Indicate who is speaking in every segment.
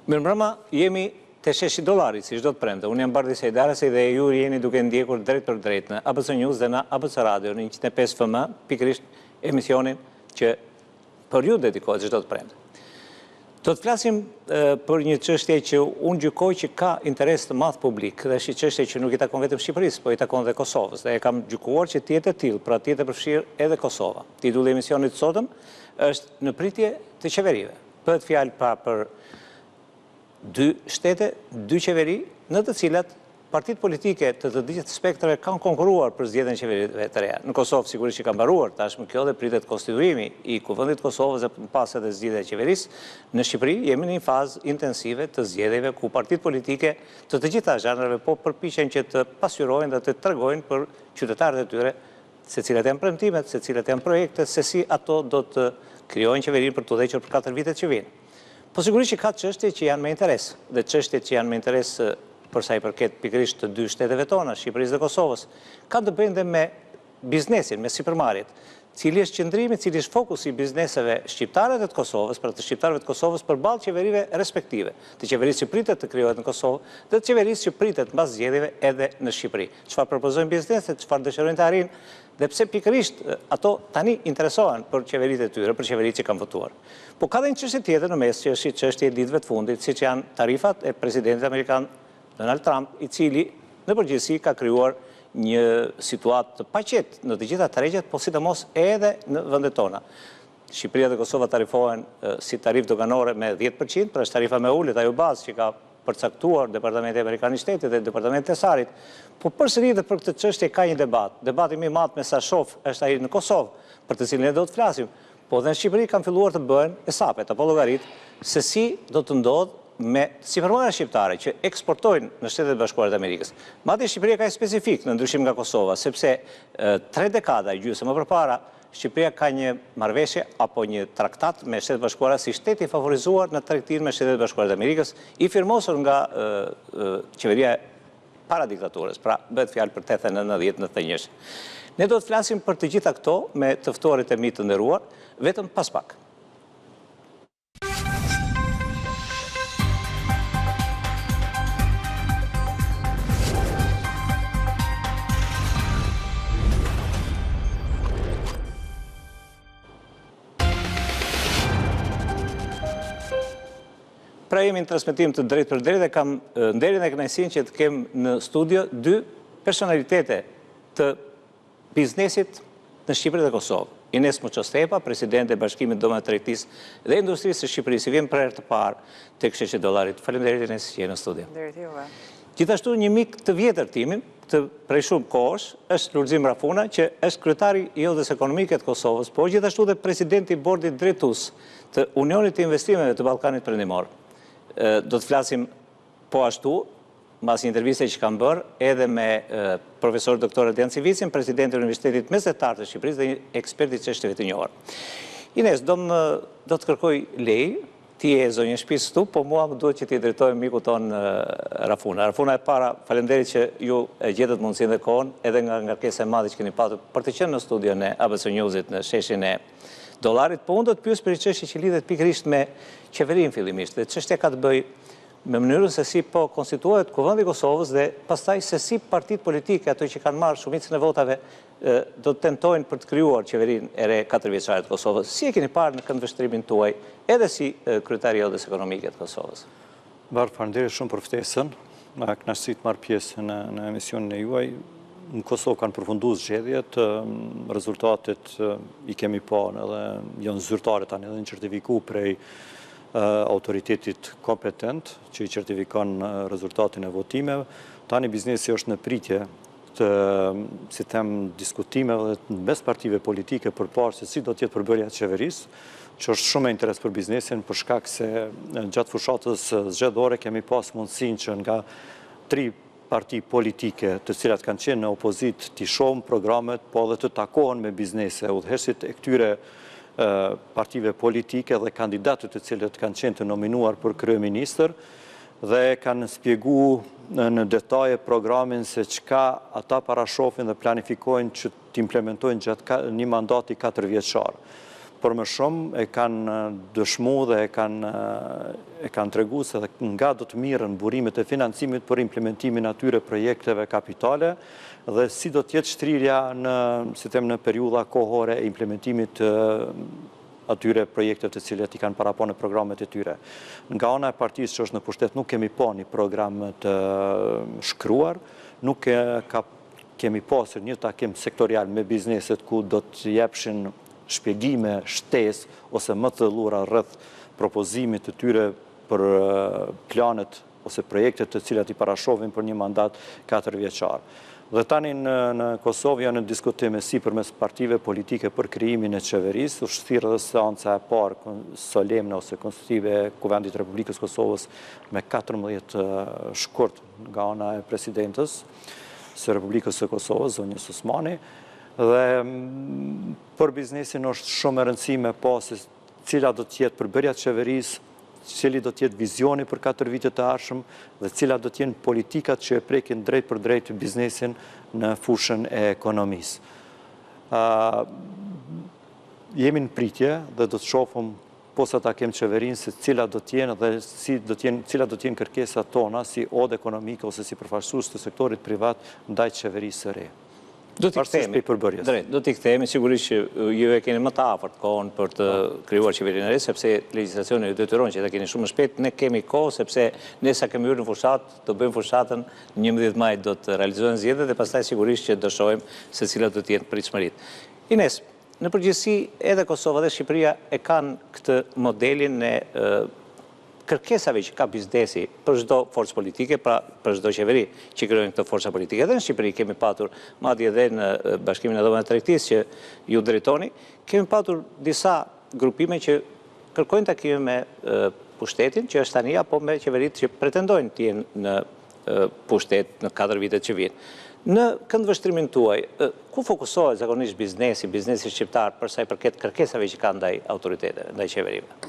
Speaker 1: Mirëmbrëma, jemi të $600, si çdo të premte. Unë jam Bardhi Sejdarasi dhe ju jeni duke ndjekur drejt për drejt në ABC News dhe në ABC Radio në 105 FM, pikërisht emisionin që për ju dedikohet çdo të premte. Do të flasim për një çështje që unë gjykoj që ka interes të madh publik dhe është një çështje që nuk i takon vetëm Shqipërisë, por i takon dhe Kosovës. Dhe e kam gjykuar që të jetë e tillë, pra të jetë e përfshirë edhe Kosova. Titulli i emisionit sotëm është Në pritje të qeverive. Bëhet fjalë pra për dy shtete, dy qeveri, në të cilat partitë politike të të gjithë spektrave kanë konkuruar për zgjedhjen e qeverive të reja. Në Kosovë sigurisht që ka mbaruar tashmë kjo dhe pritet konstituimi i Kuvendit të Kosovës dhe pas edhe zgjedhja e qeverisë. Në Shqipëri jemi në një fazë intensive të zgjedhjeve ku partitë politike të të gjitha zhanreve po përpiqen që të pasqyrojnë dhe të tregojnë për qytetarët e tyre se cilat janë premtimet, se cilat janë projektet, se si ato do të krijojnë qeverinë për të udhëhequr për 4 vitet që vinë. Po sigurisht që ka çështje që janë me interes, dhe çështjet që janë me interes për sa i përket pikërisht të dy shteteve tona, Shqipërisë dhe Kosovës, kanë të bëjnë dhe me biznesin, me sipërmarrjet. Cili është qëndrimi, cili është fokusi i bizneseve shqiptare dhe të Kosovës, pra të shqiptarëve të Kosovës përballë qeverive respektive, të qeverisë që pritet të krijohet në Kosovë dhe të qeverisë që pritet mbas zgjedhjeve edhe në Shqipëri. Çfarë propozojnë bizneset, çfarë dëshirojnë të arrijnë dhe pse pikërisht ato tani interesohen për qeveritë e tyre, për qeveritë që kanë votuar. Po ka dhe një çështje tjetër në mes që është çështja e ditëve të fundit, siç janë tarifat e presidentit amerikan Donald Trump, i cili në përgjithësi ka krijuar një situatë të paqetë në të gjitha tregjet, po sidomos edhe në vendet tona. Shqipëria dhe Kosova tarifohen si tarifë doganore me 10%, pra është tarifa më e ulët, ajo bazë që ka përcaktuar Departamenti Amerikan i Shtetit dhe Departamenti i Tesarit. Po përsëri dhe për këtë çështje ka një debat. Debati më i madh me sa shoh është ai në Kosovë, për të cilin ne do të flasim. Po dhe në Shqipëri kanë filluar të bëhen hesapet apo llogarit se si do të ndodhë me sipërmarrjet shqiptare që eksportojnë në Shtetet Bashkuara të Amerikës. Madje Shqipëria ka një specifik në ndryshim nga Kosova, sepse 3 dekada gjysmë më përpara Shqipëria ka një marrëveshje apo një traktat me Shtetet Bashkuara si shteti favorizuar në tregtinë me Shtetet Bashkuara të Amerikës, i firmosur nga qeveria para diktaturës, pra bëhet fjalë për 80-90-91. Ne do të flasim për të gjitha këto me të ftuarit e mi të nderuar, vetëm pas pak. Pra jemi në transmetim të drejt për drejt dhe kam nderin e kënaqësinë që të kem në studio dy personalitete të biznesit në Shqipëri dhe Kosovë. Ines Moçostepa, presidente e Bashkimit Domeve të Tregtisë dhe Industrisë së Shqipërisë, vjen për herë të parë tek $600. Faleminderit Ines që je në studio.
Speaker 2: Faleminderit juve.
Speaker 1: Gjithashtu një mik të vjetër timin, të prej shumë kohësh, është Lulzim Rafuna, që është kryetari i Odës Ekonomike të Kosovës, por gjithashtu dhe presidenti i bordit drejtues të Unionit të Investimeve të Ballkanit Perëndimor. Do të flasim po ashtu, mbas një interviste që kam bërë, edhe me profesor doktor Adrian Civicin, presidenti i Universitetit Mesatar të Shqipërisë dhe një ekspert i çështjeve të njohur. Ines, do të kërkoj lejë, ti je zonjë shtëpisë këtu, po mua më duhet që ti drejtoj mikut ton Rafuna. Rafuna e para, faleminderit që ju e gjetët mundësinë dhe kohën, edhe nga ngarkesa e madhe që keni patur për të qenë në studion e ABC Newsit në $600. Po unë do të pyes për një çështje që lidhet pikërisht me qeverinë fillimisht, dhe çështja ka të bëjë me mënyrën se si po konstituohet Kuvendi i Kosovës dhe pastaj se si partitë politike, ato që kanë marrë shumicën e votave, do të tentojnë për të krijuar qeverinë e re 4 vjeçare të Kosovës. Si e keni parë në këndvështrimin tuaj, edhe si kryetari i Odës Ekonomike të Kosovës?
Speaker 3: Faleminderit shumë për ftesën. Na kënaqësi të marr pjesë në emisionin e juaj. Në Kosovë kanë përfunduar zgjedhjet, rezultatet i kemi parë edhe janë zyrtare tani, edhe në certifikuar prej autoritetit kompetent që i certifikon rezultatin e votimeve. Tani biznesi është në pritje të, si them, diskutimeve dhe mes partive politike për parë se si do të jetë përbërja e qeverisë, që është shumë e interes për biznesin, për shkak se gjatë fushatës zgjedhore kemi pas mundësinë që nga 3 parti politike të cilat kanë qenë në opozit të shohim programet, po edhe të takohen me biznese, udhëheqësit e këtyre partive politike dhe kandidatët të cilët kanë qenë të nominuar për kryeministër dhe kanë shpjeguar në detaje programin se çka ata parashofin dhe planifikojnë që të implementojnë gjatë një mandati 4 vjeçar. por më shumë e kanë dëshmu dhe e kanë tregu se nga do të mirën burimet e financimit për implementimin atyre projekteve kapitale dhe si do tjetë shtrirja në periudha kohore e implementimit atyre projekte të cilet i kanë parapone programet e tyre. Nga ona e partisë që është në pushtet nuk kemi po një program të shkruar, nuk kemi pasur një takim sektorial me bizneset ku do të jepshin shpjegime shtes ose më të thellura rreth propozimit të tyre për planet ose projektet të cilat i parashovin për një mandat 4 vjeçar. Dhe tani në Kosovë janë në diskutime si përmes partive politike për krijimin e qeverisë, u shtirë dhe seanca e parë solemne ose konstitutive e Kuvendit Republikës Kosovës me 14 shkurt nga ana e presidentës së Republikës së Kosovës, zonjës Osmani, dhe për biznesin është shumë e rëndësishme po se cila do të jetë përbërja e qeverisë, cili do të jetë vizioni për 4 vitet të ardhshëm dhe cila do të jenë politikat që e prekin drejt për drejt biznesin në fushën e ekonomisë. Jemi në pritje dhe do të shohim posa ta kem qeverinë se cila do të jenë dhe cila do të jenë kërkesat tona si odë ekonomike ose si përfaqësues të sektorit privat ndaj qeverisë së re.
Speaker 1: Do t'i kthehemi, sigurisht që ju e keni më të afërt kohën për të krijuar qeverinë e re, sepse legjislacioni ju detyron që ta keni shumë shpejt. Ne kemi kohë sepse ne sa kemi hyrë në fushat, do bëjmë fushatën 11 maj do të realizohen zgjedhjet dhe pastaj sigurisht që do shohim se cilat do të jenë pritshmëritë. Ines, në përgjithësi edhe Kosova dhe Shqipëria e kanë këtë modelin e kërkesave që ka biznesi për çdo forcë politike, pra për çdo qeveri që krijojnë këtë forca politike. Edhe në Shqipëri kemi patur, madje edhe në Bashkimin e Dhomave të Tregtisë që ju drejtoni, kemi patur disa grupime që kërkojnë takime me pushtetin, që është tani apo me qeveritë që pretendojnë të jenë në pushtet në 4 vitet që vijnë. Në këndvështrimin tuaj, ku fokusohet zakonisht biznesi shqiptar për sa i përket kërkesave që kanë ndaj autoriteteve, ndaj qeverive?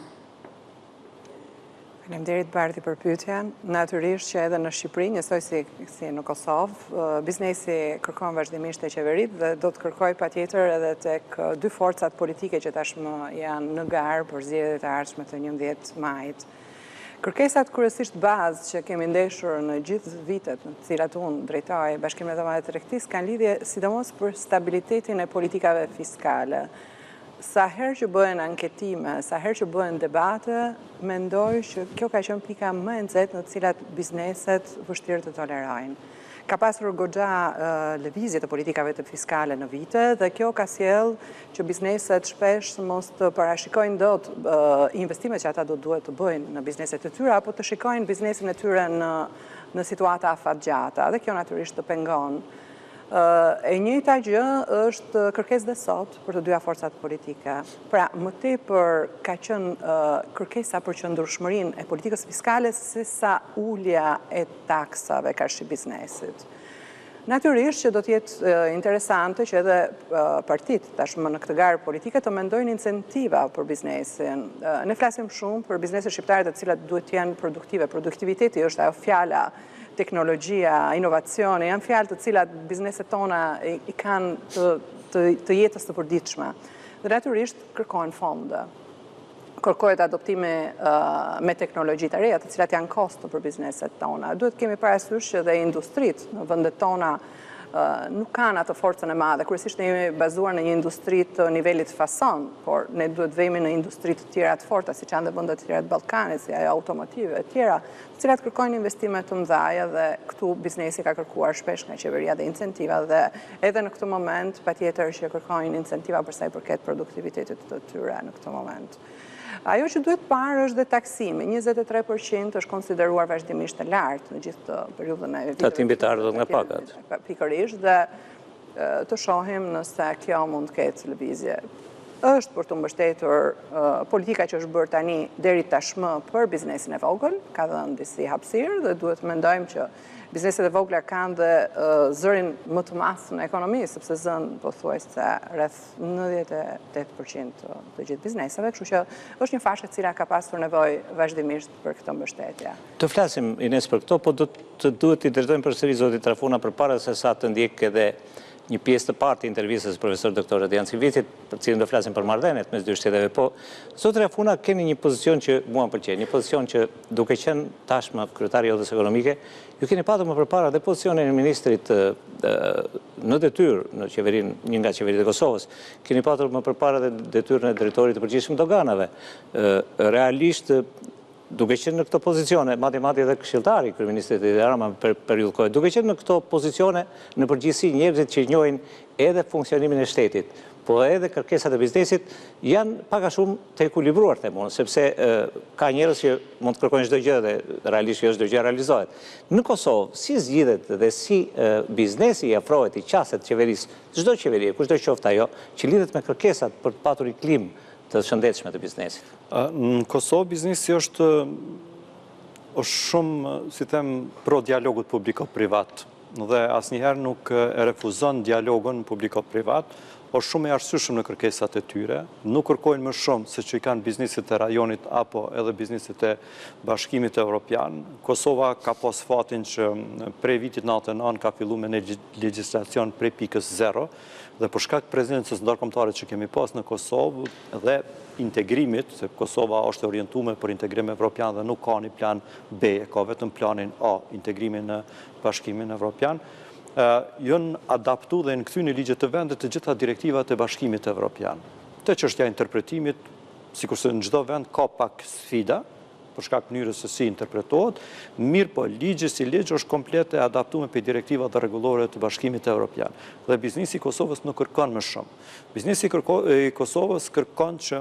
Speaker 2: Faleminderit Bardhi për pyetjen. Natyrisht që edhe në Shqipëri, njësoj si në Kosovë, biznesi kërkon vazhdimisht e qeverit dhe do të kërkoj patjetër edhe tek 2 forcat politike që tashmë janë në garë për zgjedhjet e ardhshme të 11 majit. Kërkesat kryesisht bazë që kemi ndeshur në gjithë vitet në të cilat unë drejtoj Bashkimin e Dhomave të Tregtisë kanë lidhje sidomos për stabilitetin e politikave fiskale. Sa herë që bëhen anketime, sa herë që bëhen debate, mendoj që kjo ka qenë pika më e nxehtë në të cilat bizneset vështirë të tolerojnë. Ka pasur goxha lëvizje të politikave të fiskale në vite dhe kjo ka sjell që bizneset shpesh mos të parashikojnë dot investimet që ata do duhet të bëjnë në bizneset e tyre apo të shikojnë biznesin e tyre në situata afatgjata dhe kjo natyrisht të pengon. E njëjta gjë është kërkesë dhe sot për të dyja forcat politike. Pra, më tepër ka qenë kërkesa për qëndrueshmërinë e politikës fiskale se sa ulja e taksave karshi biznesit. Natyrisht që do të jetë interesante që edhe partitë tashmë në këtë garë politike të mendojnë incentiva për biznesin. Ne flasim shumë për bizneset shqiptare të cilat duhet të jenë produktive. Produktiviteti është ajo fjala, teknologjia, inovacioni, janë fjalë të cilat bizneset tona i kanë të jetës të përditshme. Dhe natyrisht kërkojnë fonde. Kërkohet adoptime me teknologji të reja, të cilat janë kosto për bizneset tona. Duhet kemi parasysh që dhe industrit në vendet tona nuk kanë atë forcën e madhe. Kryesisht ne jemi bazuar në një industri të nivelit fason, por ne duhet vemi në industri të tjera të forta, siç janë dhe vendet të tjera të Ballkanit, si ajo automotive e tjera, të cilat kërkojnë investime të mëdha dhe këtu biznesi ka kërkuar shpesh nga qeveria dhe incentiva dhe edhe në këtë moment patjetër që kërkojnë incentiva për sa i përket produktivitetit të tyre në këtë moment. Ajo që duhet parë është dhe taksimi. 23% është konsideruar vazhdimisht të lartë në gjithë të periudhën e viteve.
Speaker 1: Tatim bitar do nga pakat.
Speaker 2: Pikërisht dhe të shohim nëse kjo mund të ketë lëvizje. Është për të mbështetur politika që është bërë tani deri tashmë për biznesin e vogël, ka dhënë disi hapësirë dhe duhet të mendojmë që bizneset e vogla kanë dhe zërin më të madh në ekonomi, sepse zënë pothuajse rreth 98% të gjithë bizneseve, kështu që është një fashë e cila ka pasur nevojë vazhdimisht për këtë mbështetje.
Speaker 1: Të flasim Ines për këto, po do të duhet i drejtojmë përsëri zotit Trafuna përpara se sa të ndjek edhe një pjesë të partë të intervistës profesor doktor Adrian Civitit, për cilën do flasim për marrëdhëniet mes dy shteteve, po zotëria Funa keni një pozicion që mua më pëlqen, një pozicion që duke qenë tashmë kryetari i Odës Ekonomike, ju keni patur më përpara dhe pozicionin e ministrit në detyrë në qeverinë, një nga qeveritë e Kosovës, keni patur më përpara dhe detyrën e drejtorit të përgjithshëm të organeve. Realisht duke qenë në këto pozicione, madje edhe këshilltari i kryeministrit Edi Rama për periudhë kohë, duke qenë në këto pozicione, në përgjithësi njerëzit që njohin edhe funksionimin e shtetit, po edhe kërkesat e biznesit, janë pak a shumë të ekuilibruar, them unë, sepse ka njerëz që mund të kërkojnë çdo gjë dhe realisht çdo gjë realizohet. Në Kosovë, si zgjidhet dhe si biznesi i afrohet, i qaset qeverisë, çdo qeveri, kushdo qoftë ajo, që lidhet me kërkesat për të patur iklim të shëndetshme të biznesit?
Speaker 3: Në Kosovë, biznesi është shumë, si them, pro dialogut publiko-privat. Dhe asnjëherë nuk e refuzon dialogun publiko-privat, është shumë e arsyeshëm në kërkesat e tyre, nuk kërkojnë më shumë se që i kanë biznesit e rajonit apo edhe biznesit e Bashkimit Evropian. Kosova ka pas fatin që prej vitit 99 ka fillu me një legjislacion prej pikës 0, dhe për shkak prezencës ndërkombëtare që kemi pas në Kosovë dhe integrimit, se Kosova është orientuar për integrim evropian dhe nuk ka një plan B, ka vetëm planin A, integrimin në Bashkimin Evropian, janë adaptu dhe në kthy në ligjet të vendit të gjitha direktivat e Bashkimit Evropian. Te çështja e interpretimit, sikurse në çdo vend ka pak sfida, për shkak mënyrës se si interpretohet, mirë po ligji si ligj është komplet e adaptuar për direktivat dhe rregullore të Bashkimit Evropian. Dhe biznesi i Kosovës nuk kërkon më shumë. Biznesi i Kosovës kërkon që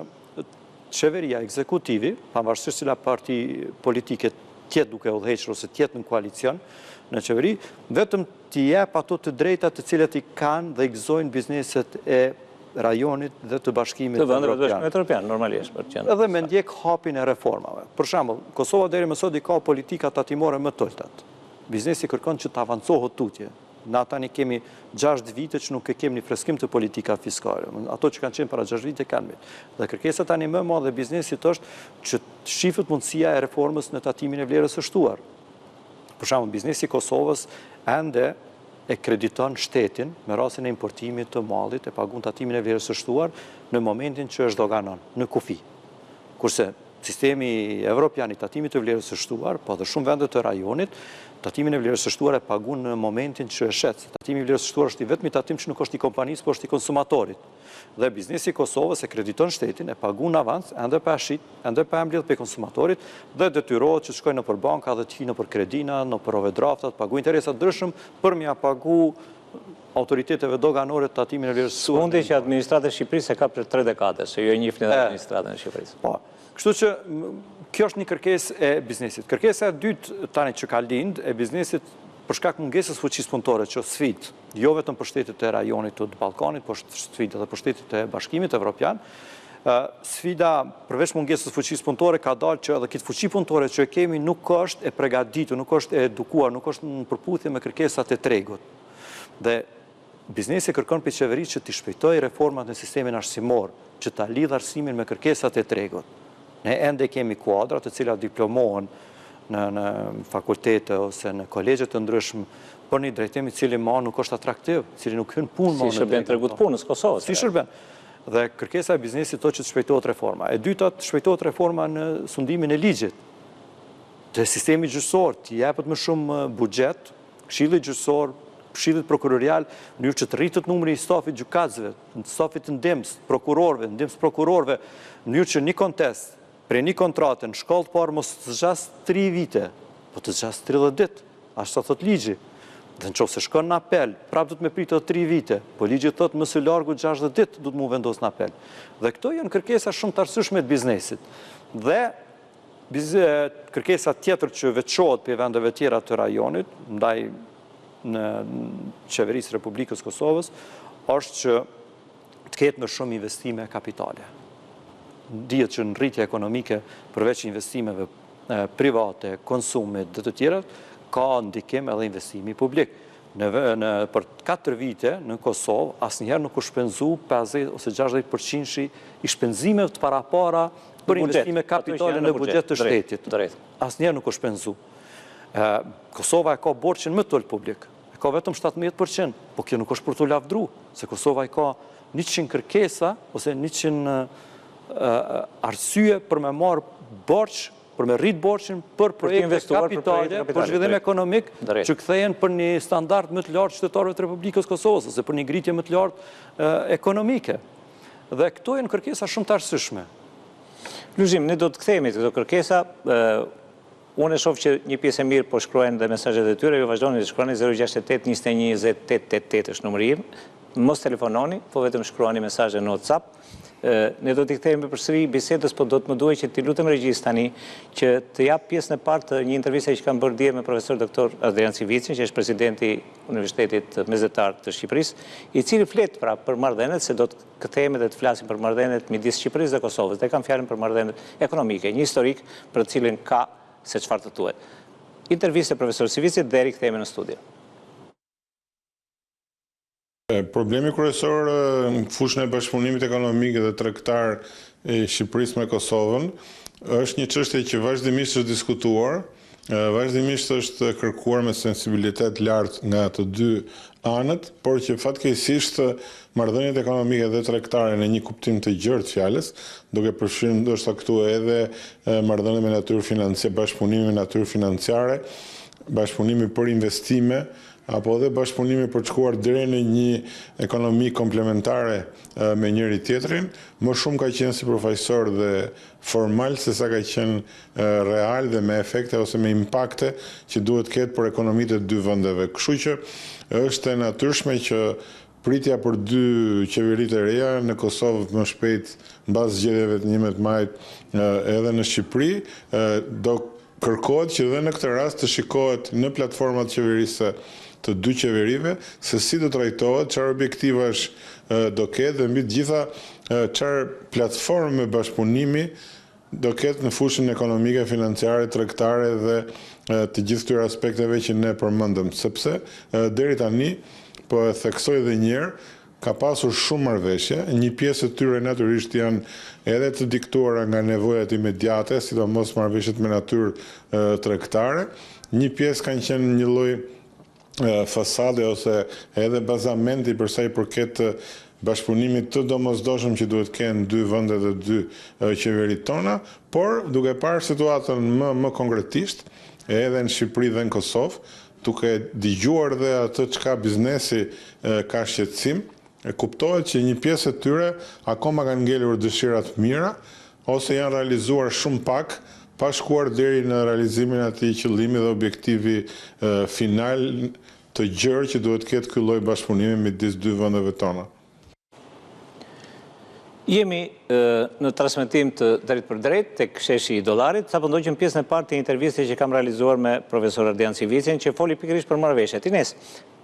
Speaker 3: qeveria, ekzekutivi, pavarësisht cila parti politike tjetë duke udhëhequr ose tjetë në koalicion në qeveri, vetëm t'i jep ato të drejta të cilat i kanë dhe i gëzojnë bizneset e rajonit dhe të Bashkimit
Speaker 1: Evropian, normalisht për qenë.
Speaker 3: Edhe me ndjek hapin e reformave. Për shembull, Kosova deri më sot i ka politika tatimore më të ultat. Biznesi kërkon që të avancohet tutje. Na tani kemi 6 vite që nuk e kemi një freskim të politika fiskale. Ato që kanë qenë para 6 vite kanë. Dhe kërkesa tani më e madhe e biznesit është që shifet mundësia e reformës në tatimin e vlerës së shtuar. Për shembull, biznesi i Kosovës ende e krediton shtetin me rastin e importimit të mallit, e pagun tatimin e vlerës së shtuar në momentin që është doganon, në kufi. Kurse sistemi evropian i tatimit të vlerës së shtuar, po dhe shumë vendet të rajonit, tatimin e vlerës së shtuar e pagun në momentin që është shet. Tatimi i vlerës së shtuar është i vetmi tatim që nuk është i kompanisë, por është i konsumatorit. Dhe biznesi i Kosovës e krediton shtetin, e pagun avans, ende pa shit, ende pa mbledh pe konsumatorit dhe detyrohet që shkojnë nëpër banka dhe të hyjnë nëpër kredina, nëpër overdraftat, pagu interesat ndryshëm për mja pagu autoriteteve doganore të tatimin e vlerës së shtuar.
Speaker 1: Mundi që administrata e Shqipërisë e ka për 3 dekade, se ju e njihni edhe administratën e Shqipërisë.
Speaker 3: Po. Kështu që kjo është një kërkesë e biznesit. Kërkesa e dytë tani që ka lind e biznesit për shkak mungesës fuqisë punëtore, që është sfidë, jo vetëm për shtetet e rajonit të Ballkanit, por sfidë edhe për shtetet e Bashkimit Evropian. Sfida përveç mungesës fuqisë punëtore ka dalë që edhe këtë fuqi punëtore që kemi nuk është e përgatitur, nuk është e edukuar, nuk është në përputhje me kërkesat e tregut. Dhe biznesi kërkon për qeverisë që t'i shpejtojë reformat në sistemin arsimor, që ta lidhë arsimin me kërkesat e tregut. Ne ende kemi kuadra të cilat diplomohen në fakultete ose në kolegje të ndryshme për një drejtim i cili ma nuk është atraktiv, cili nuk hyn punë ma në drejtim.
Speaker 1: Si shërben tregut punës Kosovës.
Speaker 3: Si shërben. Dhe kërkesa e biznesit të që të shpejtohet reforma. E dyta të shpejtohet reforma në sundimin e ligjit. Të sistemi gjyqësor, të jepet më shumë buxhet, këshillit gjyqësor, këshillit prokurorial, në mënyrë që të rritet numri i stafit gjykatësve, stafit të ndihmës prokurorëve, në mënyrë që një kontest prej një kontrate në shkallë të parë mos të zgjas 3 vite, po të zgjas 30 ditë, ashtu sa thot ligji. Dhe nëse shkon në apel, prapë do të më pritet 3 vite, po ligji thotë më së largu 60 ditë do të më vendos në apel. Dhe këto janë kërkesa shumë të arsyeshme të biznesit. Dhe kërkesa tjetër që veçohet për vendeve tjera të rajonit, ndaj në qeverisë Republikës Kosovës, është që të ketë më shumë investime kapitale. Dihet që në rritje ekonomike, përveç investimeve private, konsumit dhe të tjera, ka ndikim edhe investimi publik. Për 4 vite në Kosovë, asnjëherë nuk u shpenzu 50 ose 60% i shpenzimeve të parapara për investime kapitale në buxhet të shtetit. Asnjëherë nuk u shpenzu. Kosova e ka borxhin më të ulët publik. ka vetëm 17%, po kjo nuk është për të lavdru, se Kosova i ka 100 kërkesa, ose 100 arsye për me marë borç, për me rrit borçin për projekte kapitale, për zhvillim ekonomik, që kthehen për një standard më të lartë qytetarëve të Republikës Kosovës, ose për një ngritje më të lartë ekonomike. Dhe këto janë kërkesa shumë të arsyeshme.
Speaker 1: Luzhim, ne do të kthehemi të këto kërkesa. Unë e shoh që një pjesë e mirë po shkruajnë dhe mesazhet e tyre, ju vazhdoni të shkruani 068 21 20 888 është numri im. Mos telefononi, po vetëm shkruani mesazhe në WhatsApp. Ne do t'i kthehemi përsëri bisedës, po do të më duhet që t'i lutem regjis tani që të jap pjesën e parë të një interviste që kam bërë dje me profesor doktor Adrian Civicin, që është presidenti Universitetit Mesatar të Shqipërisë, i cili flet pra për marrëdhëniet, se do të kthehemi dhe të flasim për marrëdhëniet midis Shqipërisë dhe Kosovës. Dhe kam fjalën për marrëdhëniet ekonomike, një historik për të cilin ka se çfarë të thuhet. Interviste profesor Civicit dhe rikthehemi në studio.
Speaker 4: Problemi kryesor në fushën e bashkëpunimit ekonomik dhe tregtar e Shqipërisë me Kosovën është një çështje që vazhdimisht është diskutuar, vazhdimisht është kërkuar me sensibilitet lartë nga të dy anët, por që fatkeqësisht marrëdhëniet ekonomike dhe tregtare në një kuptim të gjerë të fjalës, duke përfshirë ndoshta këtu edhe marrëdhënie me natyrë financiare, bashkëpunimi me natyrë financiare, bashkëpunimi për investime, apo dhe bashkëpunimi për të shkuar deri në një ekonomi komplementare me njëri tjetrin, më shumë ka qenë si përfaqësor dhe formal se sa ka qenë real dhe me efekte ose me impakte që duhet ketë për ekonomitë e dy vendeve. Kështu që është e natyrshme që pritja për dy qeveritë e reja në Kosovë më shpejt mbas zgjedhjeve të 11 majit edhe në Shqipëri, do kërkohet që dhe në këtë rast të shikohet në platformat qeverisë të dy qeverive, se si do trajtohet, çfarë objektivash do ketë dhe mbi të gjitha çfarë platforme bashkëpunimi do ketë në fushën ekonomike, financiare, tregtare dhe të gjithë këtyre aspekteve që ne përmendëm, sepse deri tani, po e theksoj edhe një herë, ka pasur shumë marrëveshje, një pjesë e tyre natyrisht janë edhe të diktuara nga nevojat imediate, sidomos marrëveshjet me natyrë tregtare, një pjesë kanë qenë një lloj fasade ose edhe bazamenti për sa i përket bashkëpunimit të domosdoshëm që duhet kenë dy vende dhe dy qeveritë tona, por duke parë situatën më konkretisht, edhe në Shqipëri dhe në Kosovë, duke dëgjuar dhe atë çka biznesi ka shqetësim, kuptohet që një pjesë e tyre akoma kanë ngelur dëshira të mira ose janë realizuar shumë pak, pa shkuar deri në realizimin e atij qëllimi dhe objektivi final të gjerë që duhet ketë ky lloj bashkëpunimi midis dy vendeve tona.
Speaker 1: Jemi në transmetim të drejt për drejt tek sheshi i dollarit, sapo ndoqëm pjesën e parë të intervistës që kam realizuar me profesor Adrian Civicin, që foli pikërisht për marrëveshjet. Ines,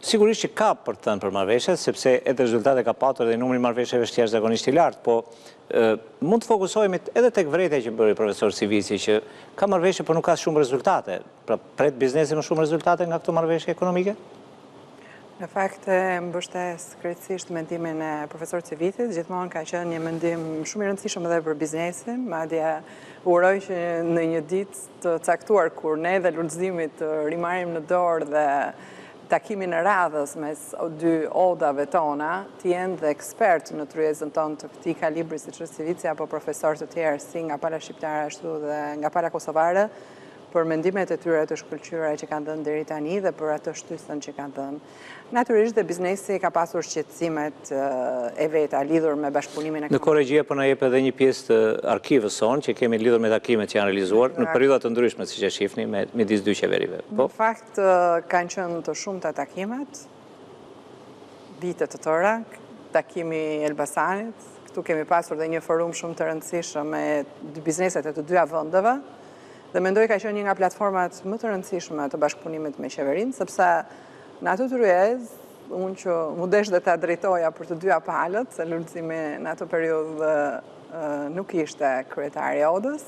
Speaker 1: sigurisht që ka për të thënë për marrëveshjet, sepse edhe rezultate ka patur dhe numri i marrëveshjeve është jashtëzakonisht i lartë, po mund të fokusohemi edhe tek vërejtja që bëri profesor Civici, që ka marrëveshje por nuk ka shumë rezultate. Pra pret biznesi më shumë rezultate nga këto marrëveshje ekonomike?
Speaker 2: Në fakt, mbështes krejtësisht mendimin e profesor Civicit, gjithmonë ka qenë një mendim shumë i rëndësishëm edhe për biznesin, madje uroj që në një ditë të caktuar kur ne dhe Lulzimi të rimarim në dorë dhe takimin e radhës mes dy odave tona, të jenë dhe ekspert në tryezën tonë të këtij kalibri siç është Civici apo profesor të tjerë si nga pala shqiptare ashtu dhe nga pala kosovare, për mendimet e tyre të shkëlqyera që kanë dhënë deri tani dhe për atë shtysën që kanë dhënë. Natyrisht dhe biznesi ka pasur shqetësimet e veta lidhur me bashkëpunimin ekonomik.
Speaker 1: Në Korregjia po na jep edhe një pjesë të arkivës sonë që kemi lidhur me takimet që janë realizuar në periudha të ndryshme, siç e shihni, midis dy qeverive.
Speaker 2: Në fakt kanë qenë të shumta takimet, vite të tëra, takimi Elbasanit, këtu kemi pasur dhe një forum shumë të rëndësishëm me bizneset e të dyja vendeve. Dhe mendoj ka qenë një nga platformat më të rëndësishme të bashkëpunimit me qeverinë, sepse në atë tryezë, unë që mu desh dhe ta drejtoja për të dyja palët, se Lulzimi në atë periudhë nuk ishte kryetari i Odës,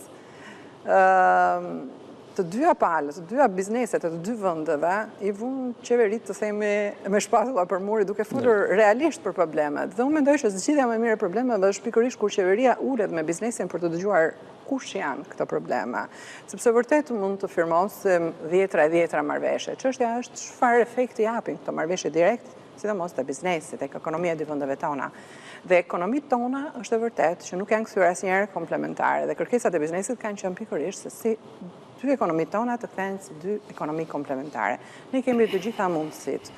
Speaker 2: të dyja palët, të dyja bizneset e të dy vëndeve, i vunë qeverit të themi me shpatula për muri duke folur realisht për problemet. Dhe unë mendoj që zgjidhja më e mirë e problemeve është pikërisht kur qeveria ulet me biznesin për të dëgjuar kush janë këto probleme. Sepse vërtet mund të firmosim 10 marrëveshje. Çështja është çfarë efekti japin këto marrëveshje direkt, sidomos te biznesit, tek ekonomia e dy vendeve tona. Dhe ekonomitë tona është e vërtet që nuk janë kthyer asnjëherë komplementare dhe kërkesat e biznesit kanë qenë pikërisht se si dy ekonomitë tona të kthehen si dy ekonomi komplementare. Ne kemi të gjitha mundësitë.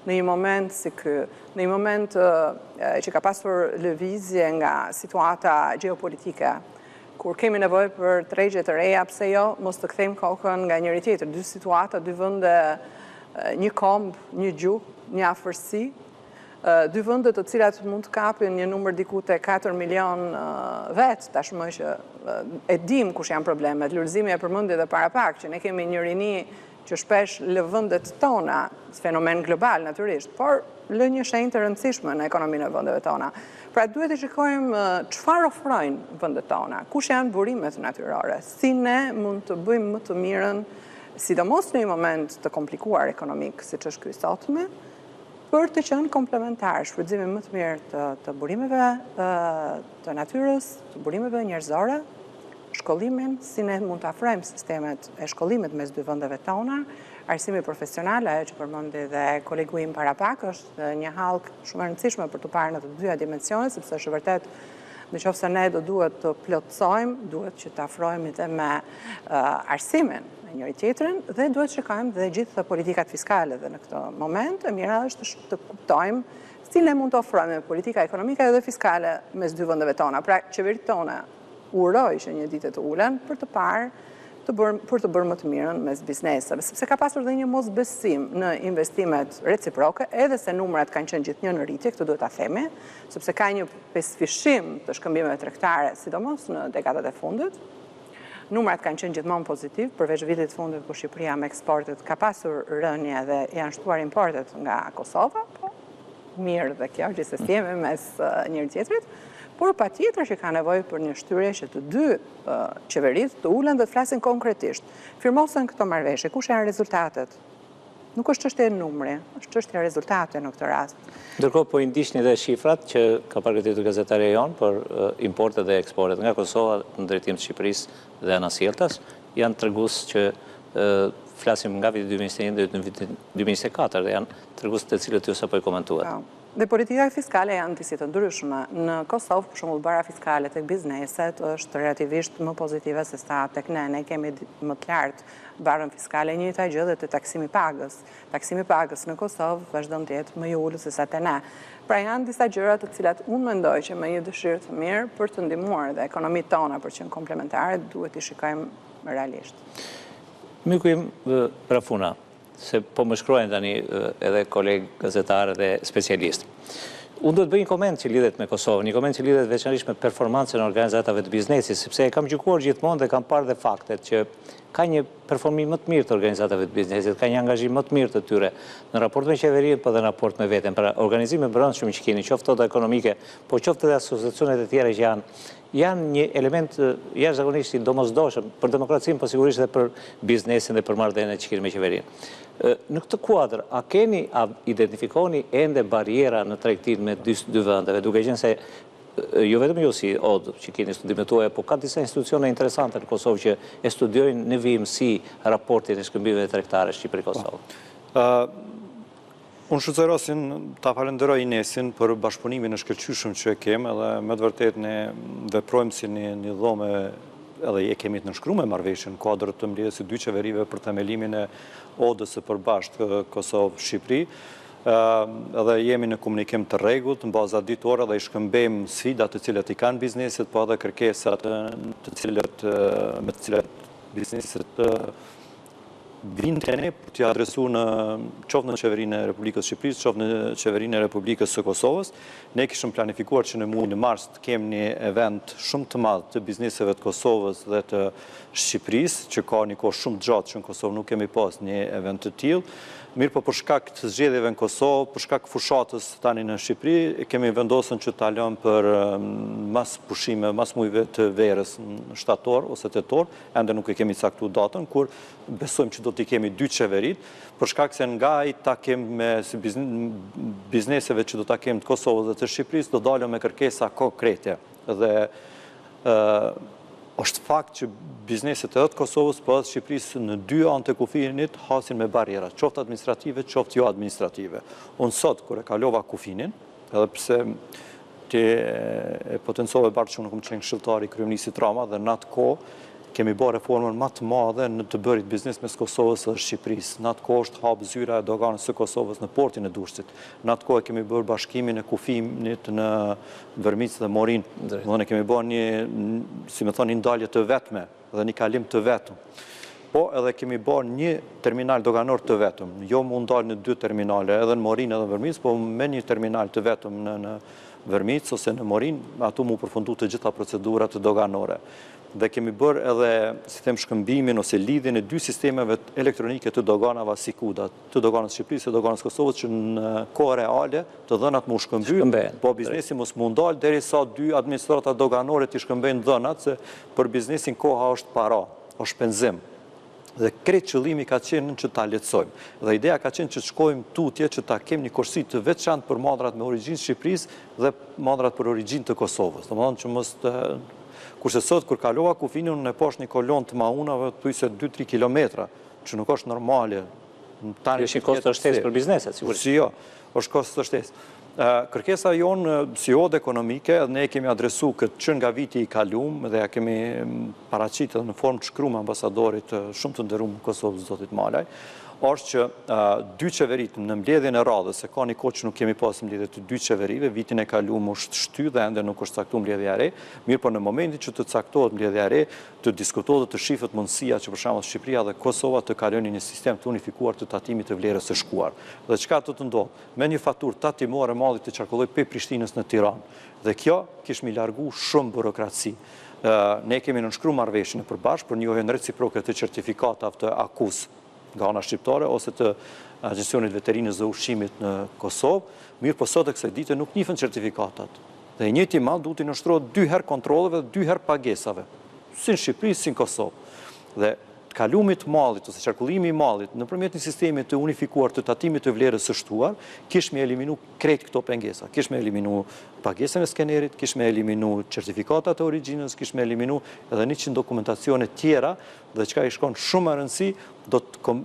Speaker 2: Në një moment si ky, në një moment që ka pasur lëvizje nga situata gjeopolitike, kur kemi nevojë për tregje të reja, pse jo, mos të kthejmë kokën nga njëri tjetër, dy situata, dy vende, një komb, një gjuhë, një afërsi, dy vende të cilat mund të kapin një numër diku te 4 milion vetë, tashmë që e dim kush janë problemet, lulëzimi e përmendi edhe para pak, që ne kemi një rini që shpesh lë vendet tona, fenomen global natyrisht, por lë një shenjë të rëndësishme në ekonominë e vendeve tona. Pra duhet të shikojmë çfarë ofrojnë vendet tona, kush janë burimet natyrore, si ne mund të bëjmë më të mirën, sidomos në një moment të komplikuar ekonomik, siç është ky sotme, për të qenë komplementar, shfrytëzimin më të mirë të burimeve të natyrës, të burimeve njerëzore, shkollimin, si ne mund të afrojmë sistemet e shkollimit mes dy vendeve tona, arsimi profesional, ajo që përmendi dhe kolegu im para pak, është një hallk shumë e rëndësishme për të parë në të dyja dimensionet, sepse është vërtet, nëse ne do duhet të plotësojmë, duhet që të afrohemi dhe me arsimin e njëri tjetrin dhe duhet shikojmë dhe gjithë politikat fiskale dhe në këtë moment, e mira është të kuptojmë si ne mund të ofrojmë politika ekonomike dhe fiskale mes dy vendeve tona. Pra, qeveritë tona uroj që një ditë të ulen për të parë për të bërë më të mirën mes bizneseve, sepse ka pasur dhe një mosbesim në investimet reciproke, edhe se numrat kanë qenë gjithnjë në rritje, këtë duhet ta themi, sepse ka një pesfishim të shkëmbimeve tregtare, sidomos në dekadat e fundit. Numrat kanë qenë gjithmonë pozitiv, përveç vitit fundit ku Shqipëria me eksportet ka pasur rënje dhe janë shtuar importet nga Kosova, po mirë dhe kjo gjithsesi jemi mes njëri tjetrit. Por patjetër që ka nevojë për një shtyrje që të dy qeveritë të ulen dhe të flasin konkretisht. Firmosen këto marrëveshje, kush janë rezultatet? Nuk është çështje e numri, është çështje e rezultate në këtë rast.
Speaker 1: Ndërkohë po i ndiqni dhe shifrat që ka përgatitur gazetarja jonë për importet dhe eksportet nga Kosova në drejtim të Shqipërisë dhe anasjelltas, janë tregues që flasim nga viti 2021 deri në vitin 2024 dhe janë tregues të cilët ju sapo i komentuat.
Speaker 2: Dhe politika fiskale janë disi të ndryshme. Në Kosovë, për shembull, bara fiskale tek bizneset është relativisht më pozitive se sa tek ne. Ne kemi më të lartë barën fiskale, njëjta gjë dhe te taksimi pagës. Taksimi pagës në Kosovë vazhdon të jetë më i ulët se sa te ne. Pra janë disa gjëra të cilat unë mendoj që me një dëshirë të mirë për të ndihmuar dhe ekonomitë tona për të qenë komplementare duhet i shikojmë realisht.
Speaker 1: Miku im Rafuna, se po më shkruajnë tani edhe kolegë gazetarë dhe specialistë. Unë do të bëj një koment që lidhet me Kosovën, një koment që lidhet veçanërisht me performancën e organizatave të biznesit, sepse e kam gjykuar gjithmonë dhe kam parë dhe faktet që ka një performim më të mirë të organizatave të biznesit, ka një angazhim më të mirë të tyre në raport me qeverinë, po dhe në raport me veten. Pra, organizime brendshme që keni, qoftë ato ekonomike, po qoftë edhe asociacionet e tjera që janë një element jashtëzakonisht i domosdoshëm për demokracinë, po sigurisht edhe për biznesin dhe për marrëdhëniet që keni me qeverinë. Në këtë kuadër, a identifikoni ende barjera në tregtinë me dy vendeve, duke qenë se jo vetëm ju si ODH që keni studimet tuaja, po ka disa institucione interesante në Kosovë që e studiojnë në vijimësi raportin e shkëmbimeve tregtare Shqipëri-Kosovë.
Speaker 3: Unë shëzërosin ta falenderoj Inesin për bashkëpunimin e shkëlqyshëm që e kemë, edhe me të vërtet ne veprojmë si një dhome, edhe e kemi të nënshkruar me marrëveshjen kuadër të mbledhjes së dy qeverive për themelimin e ODH së përbashkët Kosovë-Shqipëri. Edhe jemi në komunikim të rregullt në baza ditore dhe i shkëmbejmë sfidat të cilat i kanë bizneset, po edhe kërkesat me të cilat bizneset vinë të ne të adresu qoftë në qeverinë e Republikës Shqipërisë, qoftë në qeverinë e Republikës së Kosovës. Ne kishëm planifikuar që në muajin e mars të kemi një event shumë të madh të bizneseve të Kosovës dhe të Shqipërisë, që ka një kohë shumë gjatë që në Kosovë nuk kemi pas një event të tillë. Mirë, po për shkak të zgjedhjeve në Kosovë, për shkak fushatës tani në Shqipëri, kemi vendosur që ta lëm për mas pushime, mas muajve të verës në shtator ose tetor, ende nuk e kemi caktuar datën, kur besojmë që do t'i kemi 2 qeverit, për shkak se nga i takim me bizneseve që do ta kemi të Kosovës dhe të Shqipërisë, do dalëm me kërkesa konkrete. Dhe është fakt që bizneset edhe të Kosovës po edhe Shqipërisë në 2 anë të kufinit hasin me barjera, qoftë administrative, qoftë jo administrative. Unë sot, kur e kalova kufinin, edhe pse ti e potencove barë që unë kom qenë këshilltari kryeministit Rama, dhe në atë kohë kemi bërë reformën më të madhe në të bërit biznes mes Kosovës dhe Shqipërisë. Në atë kohë është hapë zyra e doganës së Kosovës në portin e Durrësit. Në atë kohë kemi bërë bashkimin e kufimit në Vërmicë dhe Morin. Dhe kemi bërë një, si me thonë, një ndalje të vetme dhe një kalim të vetëm. Po edhe kemi bërë një terminal doganor të vetëm. Jo mu ndalë në 2 terminale, edhe në Morin edhe në Vërmicë, po me një terminal të vetëm në Vërmicë ose në Morin, atu mu përfundu të gjitha procedurat doganore. Dhe kemi bërë edhe, si them, shkëmbimin ose lidhjen e 2 sistemeve elektronike të doganave si kuda, të doganës Shqipërisë e doganës Kosovës, që në kohë reale të dhënat mu shkëmby, po biznesi mos mu ndalë derisa 2 administrata doganore të shkëmbejnë dhënat, se për biznesin koha është para, është shpenzim. Dhe krejt qëllimi ka qenë që ta lehtësojmë. Dhe ideja ka qenë që të shkojmë tutje që ta kemi një kursi të veçantë për madhrat me origjinë Shqipërisë dhe madhrat për origjinë të Kosovës. Domethënë që mos të kurse sot, kur kalova kufinin, unë e posh një kolon të maunave të tujse 2-3 kilometra, që nuk është normale.
Speaker 1: Është një kost të shtesë për bizneset, sigurisht.
Speaker 3: Si jo, është kost të shtesë. Kërkesa jonë si odë ekonomike, dhe ne kemi adresu këtë që nga viti i kalum, dhe ja kemi paraqitë në formë të shkruar ambasadorit shumë të nderuar Kosovës, zotit Malaj, është që 2 qeverit në mbledhjen e radhës, se ka një kohë që nuk kemi pas mbledhje të 2 qeverive, vitin e kaluar është shty dhe ende nuk është caktuar mbledhja e re, mirë, por në momentin që të caktohet mbledhja e re, të diskutohet dhe të shifet mundësia që për shembull Shqipëria dhe Kosova të kalojnë një sistem të unifikuar të tatimit të vlerës së shkuar. Dhe çka do të ndodhë? Me një faturë tatimore malli të qarkulloj pe Prishtinës në Tiranë. Dhe kjo kish mi largu shumë burokraci. Ne kemi nënshkruar marrëveshjen e përbashkët për njohjen reciproke të certifikatave të akuz nga ana shqiptare ose të Agjencionit Veterinës dhe Ushqimit në Kosovë, mirë po sot e kësaj dite nuk njihen certifikatat. Dhe e njëjti mall duhet të nënshtrohet 2 herë kontrolleve dhe 2 herë pagesave, si në Shqipëri, si në Kosovë. Dhe kalumit mallit ose qarkullimi i mallit nëpërmjet një sistemi të unifikuar të tatimit të vlerës së shtuar, kish me eliminu krejt këto pengesa. Kish me eliminu pagesën e skenerit, kish me eliminu certifikatat e origjinës, kish me eliminu edhe 100 dokumentacione tjera, dhe çka i shkon shumë e rëndësi, do të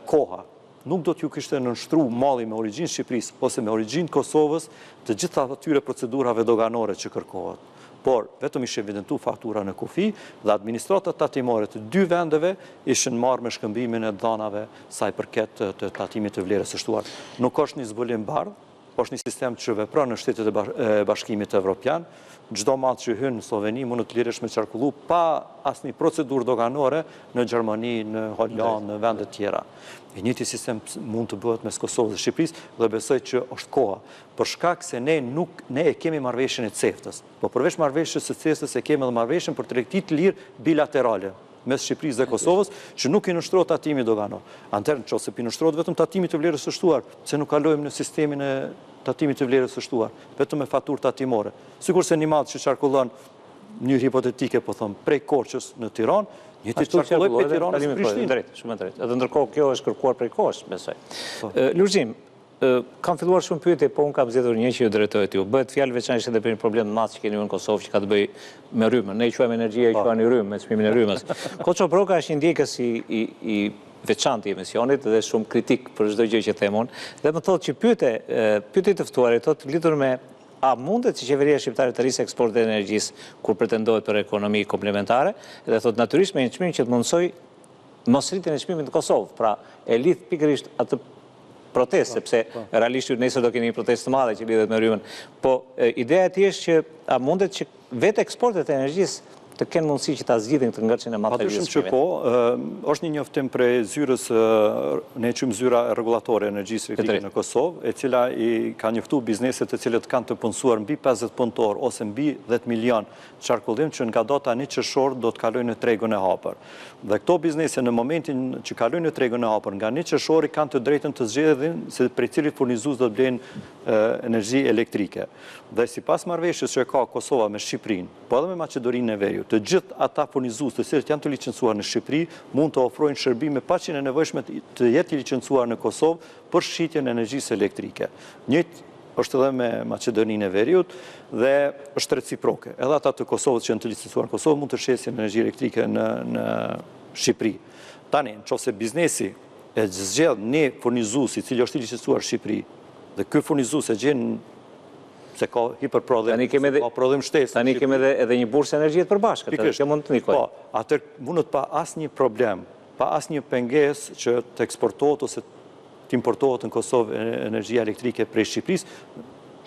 Speaker 3: koha. Nuk do t'ju kishte nënshtru malli me origjinë Shqipërisë ose me origjinë Kosovës të gjitha atyre procedurave doganore që kërkohet. Por, vetëm ishte evidentu faktura në kufi dhe administratat tatimore të 2 vendeve ishin marrë me shkëmbimin e dhanave sa i përket të tatimit të vlerës së shtuar. Nuk është një zbulim bardhë, është një sistem që vepron në Shtetet e Bashkimit Evropian. Çdo mall që hyn në Sloveni mund të liresh me qarkullu pa asnjë procedurë doganore në Gjermani, në Holandë, në vende tjera. E njëjti sistem mund të bëhet mes Kosovës dhe Shqipërisë dhe besoj që është koha. Për shkak se ne e kemi marrëveshjen e CEFTA-s. Po përveç marrëveshjes së CEFTA-s e kemi edhe marrëveshjen për tregti të lirë bilaterale mes Shqipërisë dhe Kosovës, që nuk i nënshtrohet tatimi doganor. Atëherë nëse i nënshtrohet vetëm tatimi të vlerës së shtuar, pse nuk kalojmë në sistemin e tatimit të vlerës së shtuar, vetëm me faturë tatimore. Sikurse një mall që qarkullon një hipotetike, po them, prej Korçës në Tiranë, njëti qarkulloj prej Tiranës në Prishtinë.
Speaker 1: Drejt, shumë drejt. Edhe ndërkohë kjo është kërkuar prej kohës, besoj. Lulzim, kam filluar shumë pyetje, po unë kam zgjedhur një që ju drejtohet ju. Bëhet fjalë veçanërisht edhe për një problem të madh që keni ju në Kosovë që ka të bëjë me rrymën. Ne i quajmë energjia, i quajmë rrymë, me çmimin e rrymës. Koço Broka është një ndjekës i veçantë i emisionit dhe shumë kritik për çdo gjë që them unë. Dhe më thotë që pyetje të ftuarit thotë lidhur me a mundet që qeveria shqiptare të rrisë eksportin e energjisë kur pretendohet për ekonomi komplementare, dhe thotë natyrisht me një çmim që të mundsoj mosrritjen e çmimit në Kosovë, pra e lidh pikërisht atë protestë, sepse realisht nesër do keni një protestë të madhe që lidhet me rrymën. Po ideja e tij është që a mundet që vetë eksportet e energjisë të kenë mundësi që ta zgjidhin këtë ngërçin e madh të
Speaker 3: Patyshëm që po, është një njoftim prej zyrës, ne quajmë zyra rregullatore e energjisë elektrike në Kosovë, e cila i ka njoftuar bizneset të cilët kanë të punësuar mbi 50 punëtor ose mbi 10 milion qarkullim që nga data 1 qershor do të kalojnë në tregun e hapur. Dhe këto biznese në momentin që kalojnë në tregun e hapur nga 1 qershori kanë të drejtën të zgjedhin se prej cilit furnizues do të blenë energji elektrike. Dhe sipas marrëveshjes që ka Kosova me Shqipërinë, po edhe me Maqedoninë e Veriut, të gjithë ata furnizues të cilët janë të licencuar në Shqipëri mund të ofrojnë shërbime paqen e nevojshme të jetë i licencuar në Kosovë për shitjen e energjisë elektrike. Njëjtë është edhe me Maqedoninë e Veriut dhe është reciproke. Edhe ata të Kosovës që janë të licencuar në Kosovë mund të shesin energji elektrike në Shqipëri. Tani, nëse biznesi e zgjedh një furnizues i cili është i licencuar në Shqipëri dhe ky furnizues e gjen se ka hiperprodhim, ka prodhim shtesë.
Speaker 1: Tani kemi edhe një bursë energjie të përbashkët, që mund të nikoj.
Speaker 3: Po, atër mundët pa asnjë problem, pa asnjë pengesë që të eksportohet ose të importohet në Kosovë energjia elektrike prej Shqipërisë,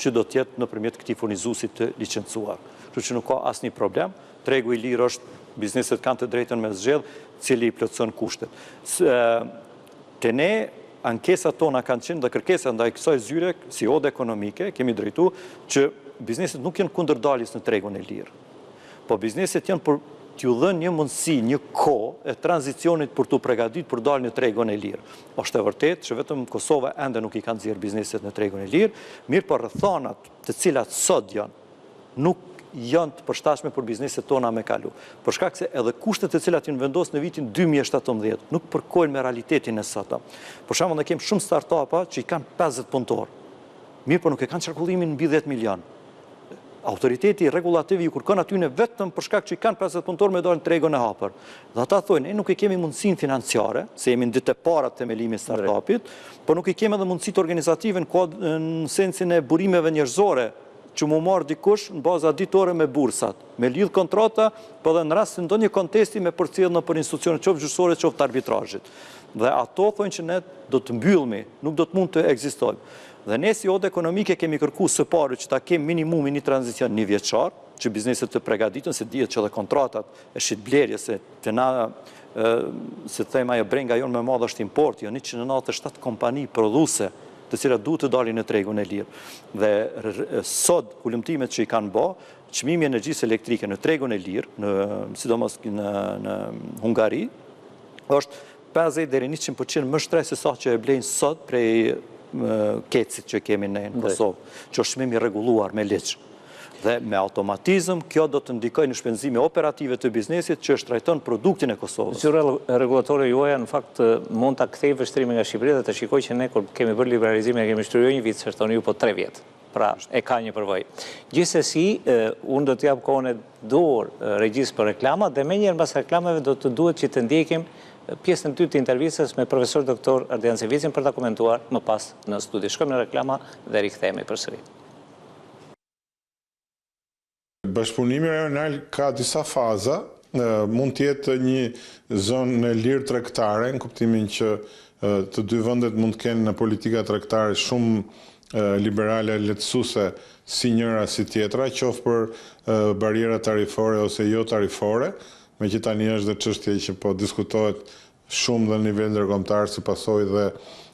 Speaker 3: që do të jetë nëpërmjet këtij furnizuesi të licencuar. Kështu që nuk ka asnjë problem. Tregu i lirë është, bizneset kanë të drejtën me zgjedh, cili i plotson kushtet. Te ne ankesat tona kanë qenë dhe kërkesa ndaj kësaj zyre, si ode ekonomike, kemi drejtu që bizneset nuk janë kundërdaljes në tregun e lirë. Po bizneset janë për t'ju dhënë një mundësi, një kohë e tranzicionit për t'u përgatitur për dalë në tregun e lirë. Është e vërtetë që vetëm Kosova ende nuk i kanë nxjerrë bizneset në tregun e lirë, mirë por rrethanat të cilat sot janë nuk janë të përshtatshme për bizneset tona me kalu. Për shkak se edhe kushtet e cilat janë vendosur në vitin 2017 nuk përkojnë me realitetin e sotëm. Për shembull, ne kemi shumë startupa që i kanë 50 punëtor. Mirë, por nuk e kanë qarkullimin mbi 10 milion. Autoriteti rregullativ ju kërkon atyne vetëm për shkak që i kanë 50 punëtor me dalë në tregun e hapur. Dhe ata thonë, ne nuk i kemi mundësinë financiare, se jemi në ditë e para të themelimit të startupit, por nuk i kemi edhe mundësitë organizative në sensin e burimeve njerëzore që mu marë dikush në baza ditore me bursat, me lidh kontrata, po dhe në rast se ndonjë kontesti me përcjell në për institucione qoftë gjyqësore, qoftë arbitrazhit. Dhe ato thonë që ne do të mbyllmi, nuk do të mund të ekzistojmë. Dhe ne si ode ekonomike kemi kërkuar së pari që ta kemi minimumi një tranzicion një vjeçar, që bizneset të përgatiten, se dihet që edhe kontratat e shitblerjes se të na se thema e brenga jonë me madh është import, jo 197 kompani prodhuese të cilat duhet të dalin në tregun e lirë. Dhe sot ulëmtimet që i kanë bë, çmimi i energjisë elektrike në tregun e lirë, sidomos në Hungari, është 50 deri 100% më shtrenjtë se sa që e blejnë sot prej kecit që kemi ne në Kosovë, që është çmim i rregulluar me ligj. Dhe me automatizëm, kjo do të ndikojë në shpenzime operative të biznesit që shtrajton produktin e Kosovës.
Speaker 1: Zyra rregullatore juaja në fakt mund ta kthejë vështrimin nga Shqipëria dhe të shikojë që ne kur kemi bërë liberalizimin e kemi shtruar një vit, thonë ju po 3 vjet. Pra, e ka një përvojë. Gjithsesi, unë do të jap kohën e dorë regjisë për reklama dhe menjëherë pas reklamave do të duhet që të ndjekim pjesën e dytë të intervistës me profesor doktor Ardian Sevicin për ta komentuar më pas në studio. Shkojmë në reklama dhe rikthehemi përsëri.
Speaker 4: Bashkëpunimi rajonal ka disa faza, mund të jetë një zonë lirë tregtare, në kuptimin që të dy vendet mund të kenë politika tregtare shumë liberale, lehtësuese si njëra si tjetra, qoftë për bariera tarifore ose jo tarifore, meqenëse tani është dhe çështje që po diskutohet shumë dhe në nivel ndërkombëtar si pasojë dhe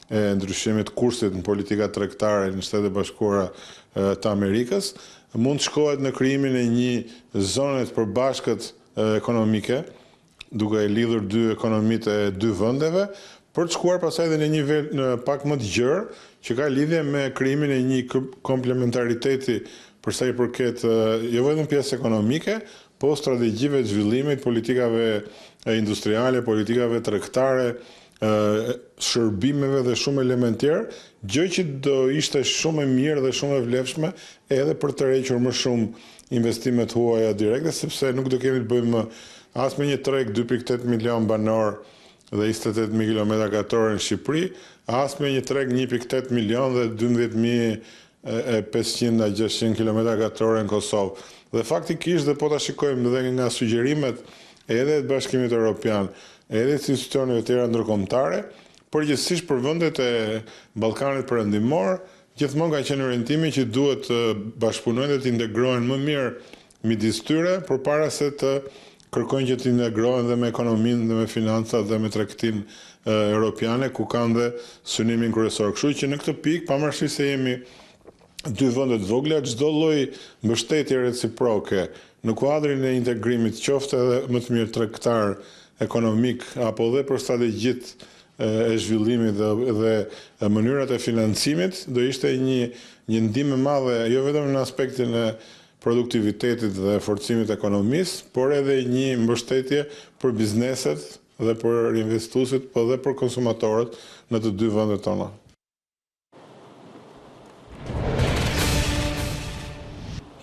Speaker 4: e ndryshimit kursit në politika tregtare në Shtetet e Bashkuara të Amerikës. Mund të shkohet në krijimin e një zone të përbashkët ekonomike, duke e lidhur dy ekonomitë e dy vendeve, për të shkuar pastaj edhe në një nivel pak më të gjerë, që ka lidhje me krijimin e një komplementariteti për sa i përket jo vetëm pjesë ekonomike, po strategjive të zhvillimit, politikave industriale, politikave tregtare, shërbimeve dhe shumë element tjerë, gjë që do ishte shumë e mirë dhe shumë e vlefshme edhe për të rrequr më shumë investimet huaja direkte, sepse nuk do kemi të bëjmë as me një treg 2.8 milion banor dhe 28.000 km2 në Shqipëri, as me një treg 1.8 milion dhe 12.500 a 600 km2 në Kosovë. Dhe faktikisht dhe po ta shikojmë dhe nga sugjerimet edhe të Bashkimit Evropian, edhe të institucioneve tjera ndërkombëtare, përgjithsisht për vendet e Ballkanit Perëndimor, gjithmonë ka qenë orientimi që duhet të bashkëpunojnë dhe të integrohen më mirë midis tyre, përpara se të kërkojnë që të integrohen dhe me ekonominë dhe me financat dhe me tregtinë europiane, ku kanë dhe synimin kryesor. Kështu që në këtë pikë, pavarësisht se jemi dy vende të vogla, çdo lloj mbështetje reciproke në kuadrin e integrimit, qoftë edhe më të mirë tregtar, ekonomik, apo dhe për strategjitë e zhvillimit dhe mënyrat e financimit, do ishte një ndihmë e madhe, jo vetëm në aspektin e produktivitetit dhe forcimit ekonomisë, por edhe një mbështetje për bizneset dhe për investuesit, po dhe për konsumatorët në të dy vendet tona.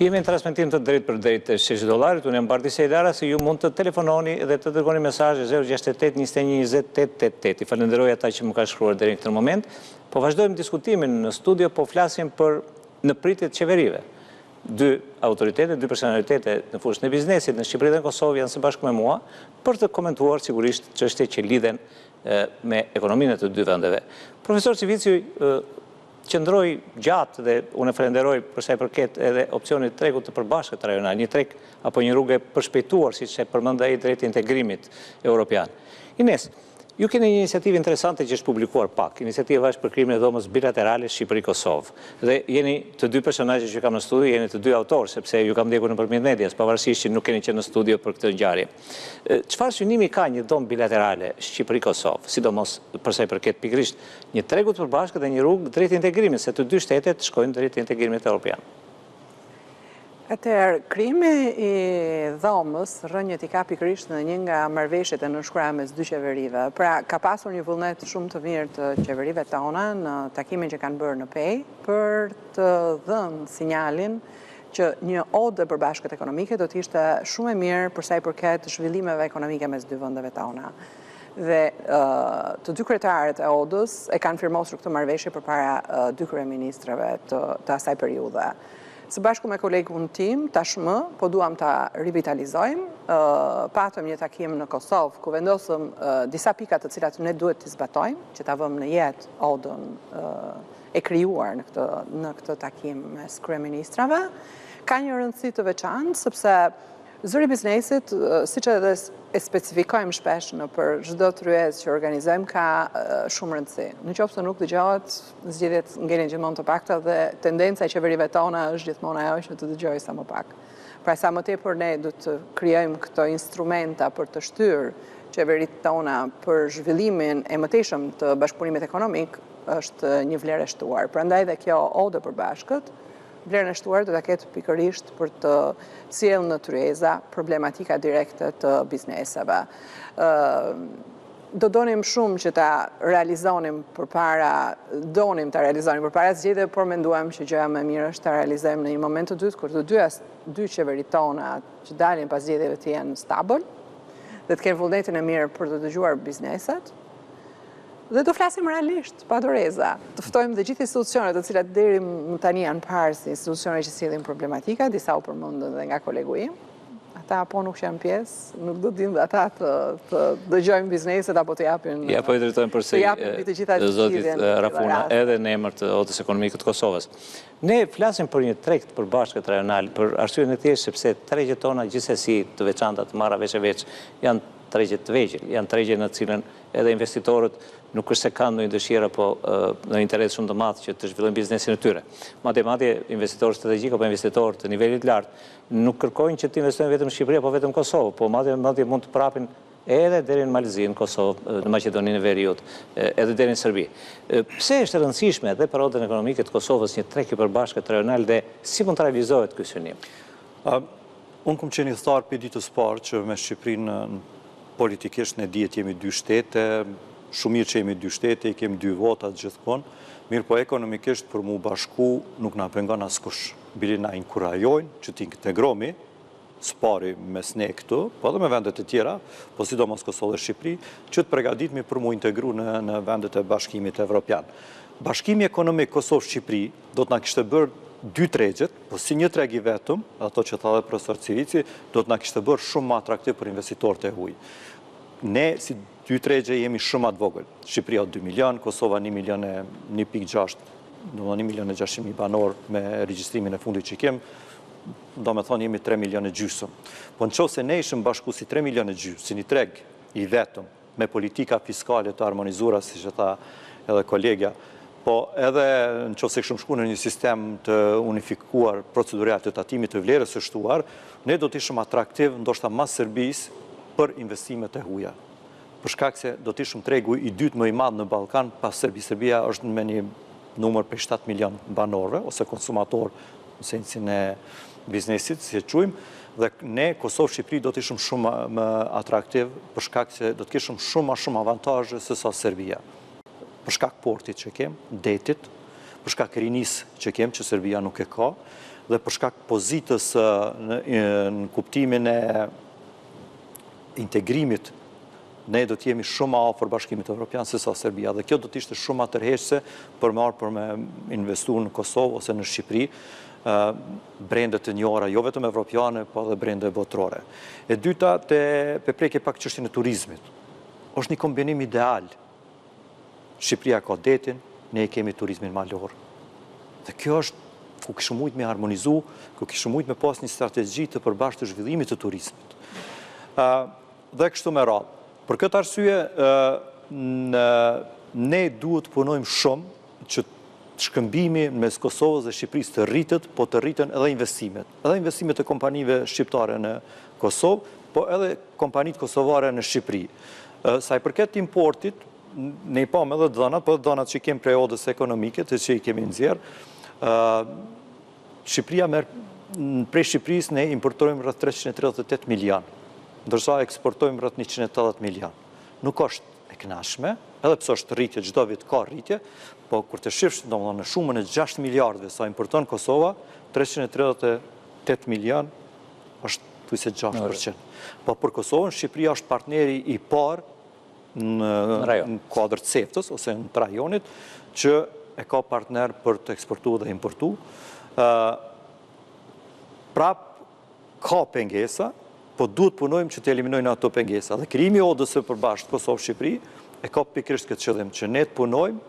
Speaker 1: Jemi në transmetim të drejt për drejt të $6. Unë jam Bardi Sejdara, se ju mund të telefononi dhe të dërgoni mesazhe 068 21 20 888. I falenderoj ata që më ka shkruar deri në këtë moment. Po vazhdojmë diskutimin në studio, po flasim për në pritje të qeverive. Dy autoritete, dy personalitete në fushën e biznesit në Shqipëri dhe në Kosovë janë së bashku me mua për të komentuar sigurisht çështje që lidhen me ekonominë e të dy vendeve. Profesor Civici qëndroi gjatë dhe unë falenderoj për sa i përket edhe opsionit të tregut të përbashkët rajonal, një treg apo një rrugë e përshpejtuar, siç e përmend ai, drejt integrimit evropian. Ines, ju keni një iniciativë interesante që është publikuar pak, iniciativa është për krimin e dhomës bilaterale Shqipëri-Kosovë. Dhe jeni të dy personazhe që kam në studio, jeni të dy autor, sepse ju kam ndjekur nëpërmjet medias, pavarësisht që nuk keni qenë në studio për këtë ngjarje. Çfarë synimi ka një dhomë bilaterale Shqipëri-Kosovë, sidomos për sa i përket pikërisht një tregut të përbashkët dhe një rrugë drejt integrimit, se të dy shtetet shkojnë drejt integrimit evropian?
Speaker 2: Atëherë, krimi i dhomës rënjët i ka pikërisht në një nga marrëveshjet e nënshkruara mes dy qeverive. Pra, ka pasur një vullnet shumë të mirë të qeverive tona në takimin që kanë bërë në Pej për të dhënë sinjalin që një odë e përbashkët ekonomike do të ishte shumë e mirë për sa i përket zhvillimeve ekonomike mes dy vendeve tona. Dhe të dy kryetarët e odës e kanë firmosur këtë marrëveshje përpara dy kryeministrave të asaj periudhe. Së bashku me kolegun tim, tashmë, po duam ta rivitalizojmë, patëm një takim në Kosovë, ku vendosëm disa pikat të cilat ne duhet të zbatojmë, që ta vëmë në jetë odën e krijuar në këtë takim mes kryeministrave. Ka një rëndësi të veçantë, sepse zëri biznesit, siç edhe e specifikojmë shpesh në për çdo tryezë që organizojmë, ka shumë rëndësi. Në qoftë se nuk dëgjohet, zgjedhjet ngelin gjithmonë të pakta dhe tendenca e qeverive tona është gjithmonë ajo që të dëgjojë sa më pak. Pra sa më tepër ne do të krijojmë këto instrumenta për të shtyrë qeveritë tona për zhvillimin e mëtejshëm të bashkëpunimit ekonomik, është një vlerë e shtuar. Prandaj dhe kjo odë e përbashkët, vlerën e shtuar do ta ketë pikërisht për të sjellë në tryeza problematika direkte të bizneseve. Donim shumë që ta realizonim përpara zgjedhjeve, por menduam që gjëja më e mirë është ta realizojmë në një moment të dytë kur të dy qeveritë tona që dalin pas zgjedhjeve të jenë stabil dhe të kenë vullnetin e mirë për të dëgjuar bizneset. Dhe do flasim realisht, pa doreza. Të ftojmë dhe gjithë institucionet të cilat deri më tani janë parë si institucione që sjellin problematika, disa u përmendën dhe nga kolegu im. Ata apo nuk janë pjesë, nuk do të dinë dhe ata të dëgjojnë bizneset apo të japin.
Speaker 1: Ja, po i drejtojmë përsëri zotit Rafuna edhe në emër të odës ekonomike të Kosovës. Ne flasim për një treg të përbashkët rajonal, për arsyeën e thjeshtë sepse tregjet tona gjithsesi të veçanta të marra veç e veç janë tregje të vegjël, janë tregje në cilën edhe investitorët nuk është se kanë ndonjë dëshirë apo në interes shumë të madh që të zhvillojnë biznesin e tyre. Madje investitorë strategjik apo investitorë të nivelit lartë nuk kërkojnë që të investojnë vetëm në Shqipëri apo vetëm në Kosovë, po madje mund të prapin edhe deri në Malzi, në Kosovë, në Maqedoninë e Veriut, edhe deri në Serbi. Pse është e rëndësishme edhe për odën ekonomike të Kosovës një treg i përbashkët rajonal dhe si mund të realizohet ky synim?
Speaker 3: Unë kam qenë thar për ditës parë që me Shqipërinë politikisht ne dihet jemi dy shtete, shumë mirë që jemi dy shtete, i kemi dy votat gjithkohon, mirë po ekonomikisht për mu bashku nuk na pengon askush. Bili na inkurajojnë që të integromi, spari mes ne këtu, po edhe me vendet e tjera, po sidomos Kosovë dhe Shqipëri, që të përgatitemi për mu integru në vendet e bashkimit evropian. Bashkimi ekonomik Kosovë-Shqipëri do të na kishte bërë dy tregjet, po si një treg i vetëm, ato që tha dhe profesor Civici, do të na kishte bërë shumë më atraktiv për investitorët e huaj. Ne si dy tregje jemi shumë atë vogël. Shqipëria 2 milion, Kosova 1,6 milion, do 1,6 milion banor me regjistrimin e fundit që kemë. do me thonë jemi 3 milion e gjysëm. Po në qoftë se ne ishëm bashku si 3 milion e gjysëm, si një treg i vetëm, me politika fiskale të harmonizura, si që tha edhe kolegja, po edhe në qoftë se këshëm shku në një sistem të unifikuar procedurial të tatimit të vlerës së shtuar, ne do të ishëm atraktiv, ndoshta mas Serbisë, për investimet e huaja. Për shkak se do të ishëm tregu i dytë më i madh në Ballkan pas Serbisë. Serbia është me një numër për 7 milion banorëve ose konsumator në sensin e biznesit, si e quajmë, dhe ne Kosovë Shqipëri do të ishëm shumë më atraktiv për shkak se do të kishëm shumë avantazhe se sa Serbia. Për shkak portit që kem, detit, për shkak rinisë që kem që Serbia nuk e ka, dhe për shkak pozitës në kuptimin e integrimit, ne do të jemi shumë afër Bashkimit Evropian se sa Serbia, dhe kjo do të ishte shumë atërheqëse për me investu në Kosovë ose në Shqipëri, brendet të njëra, jo vetëm evropiane, po dhe brende botërore. E dyta, pe preke pak çështjen e turizmit. Është një kombinim ideal. Shqipëria ka detin, ne kemi turizmin malor. Dhe kjo është ku kishëm mujt me harmonizu, ku kishëm mujt me pas një strategji të përbashkët të zhvillimit të turizmit. Dhe kështu me radhë. Për këtë arsye, ne duhet të punojmë shumë që shkëmbimi mes Kosovës dhe Shqipërisë të rritet, po të rriten edhe investimet. Edhe investimet e kompanive shqiptare në Kosovë, po edhe kompanitë kosovare në Shqipëri. Sa i përket importit, ne i pam edhe dhënat, po edhe dhënat që i kemë prej odës ekonomike, të që i kemi nxjerrë. Shqipëria prej Shqipërisë ne importojmë rreth 338 milion, ndërsa eksportojmë rreth 180 milion. Nuk është e kënaqshme, edhe pse është rritje, çdo vit ka rritje, po kur të shifsh domethënë në shumën e 6 miliardëve sa importon Kosova, 338 milion është thuajse 6%. Po për Kosovën Shqipëria është partneri i parë në kuadër të CEFTA-s ose në rajonit që e ka partner për të eksportuar dhe importuar. Prap ka pengesa, po duhet punojmë që të eliminojnë ato pengesa. Dhe krijimi i odës së përbashkët Kosovë-Shqipëri e ka pikërisht këtë qëllim, që ne të punojmë,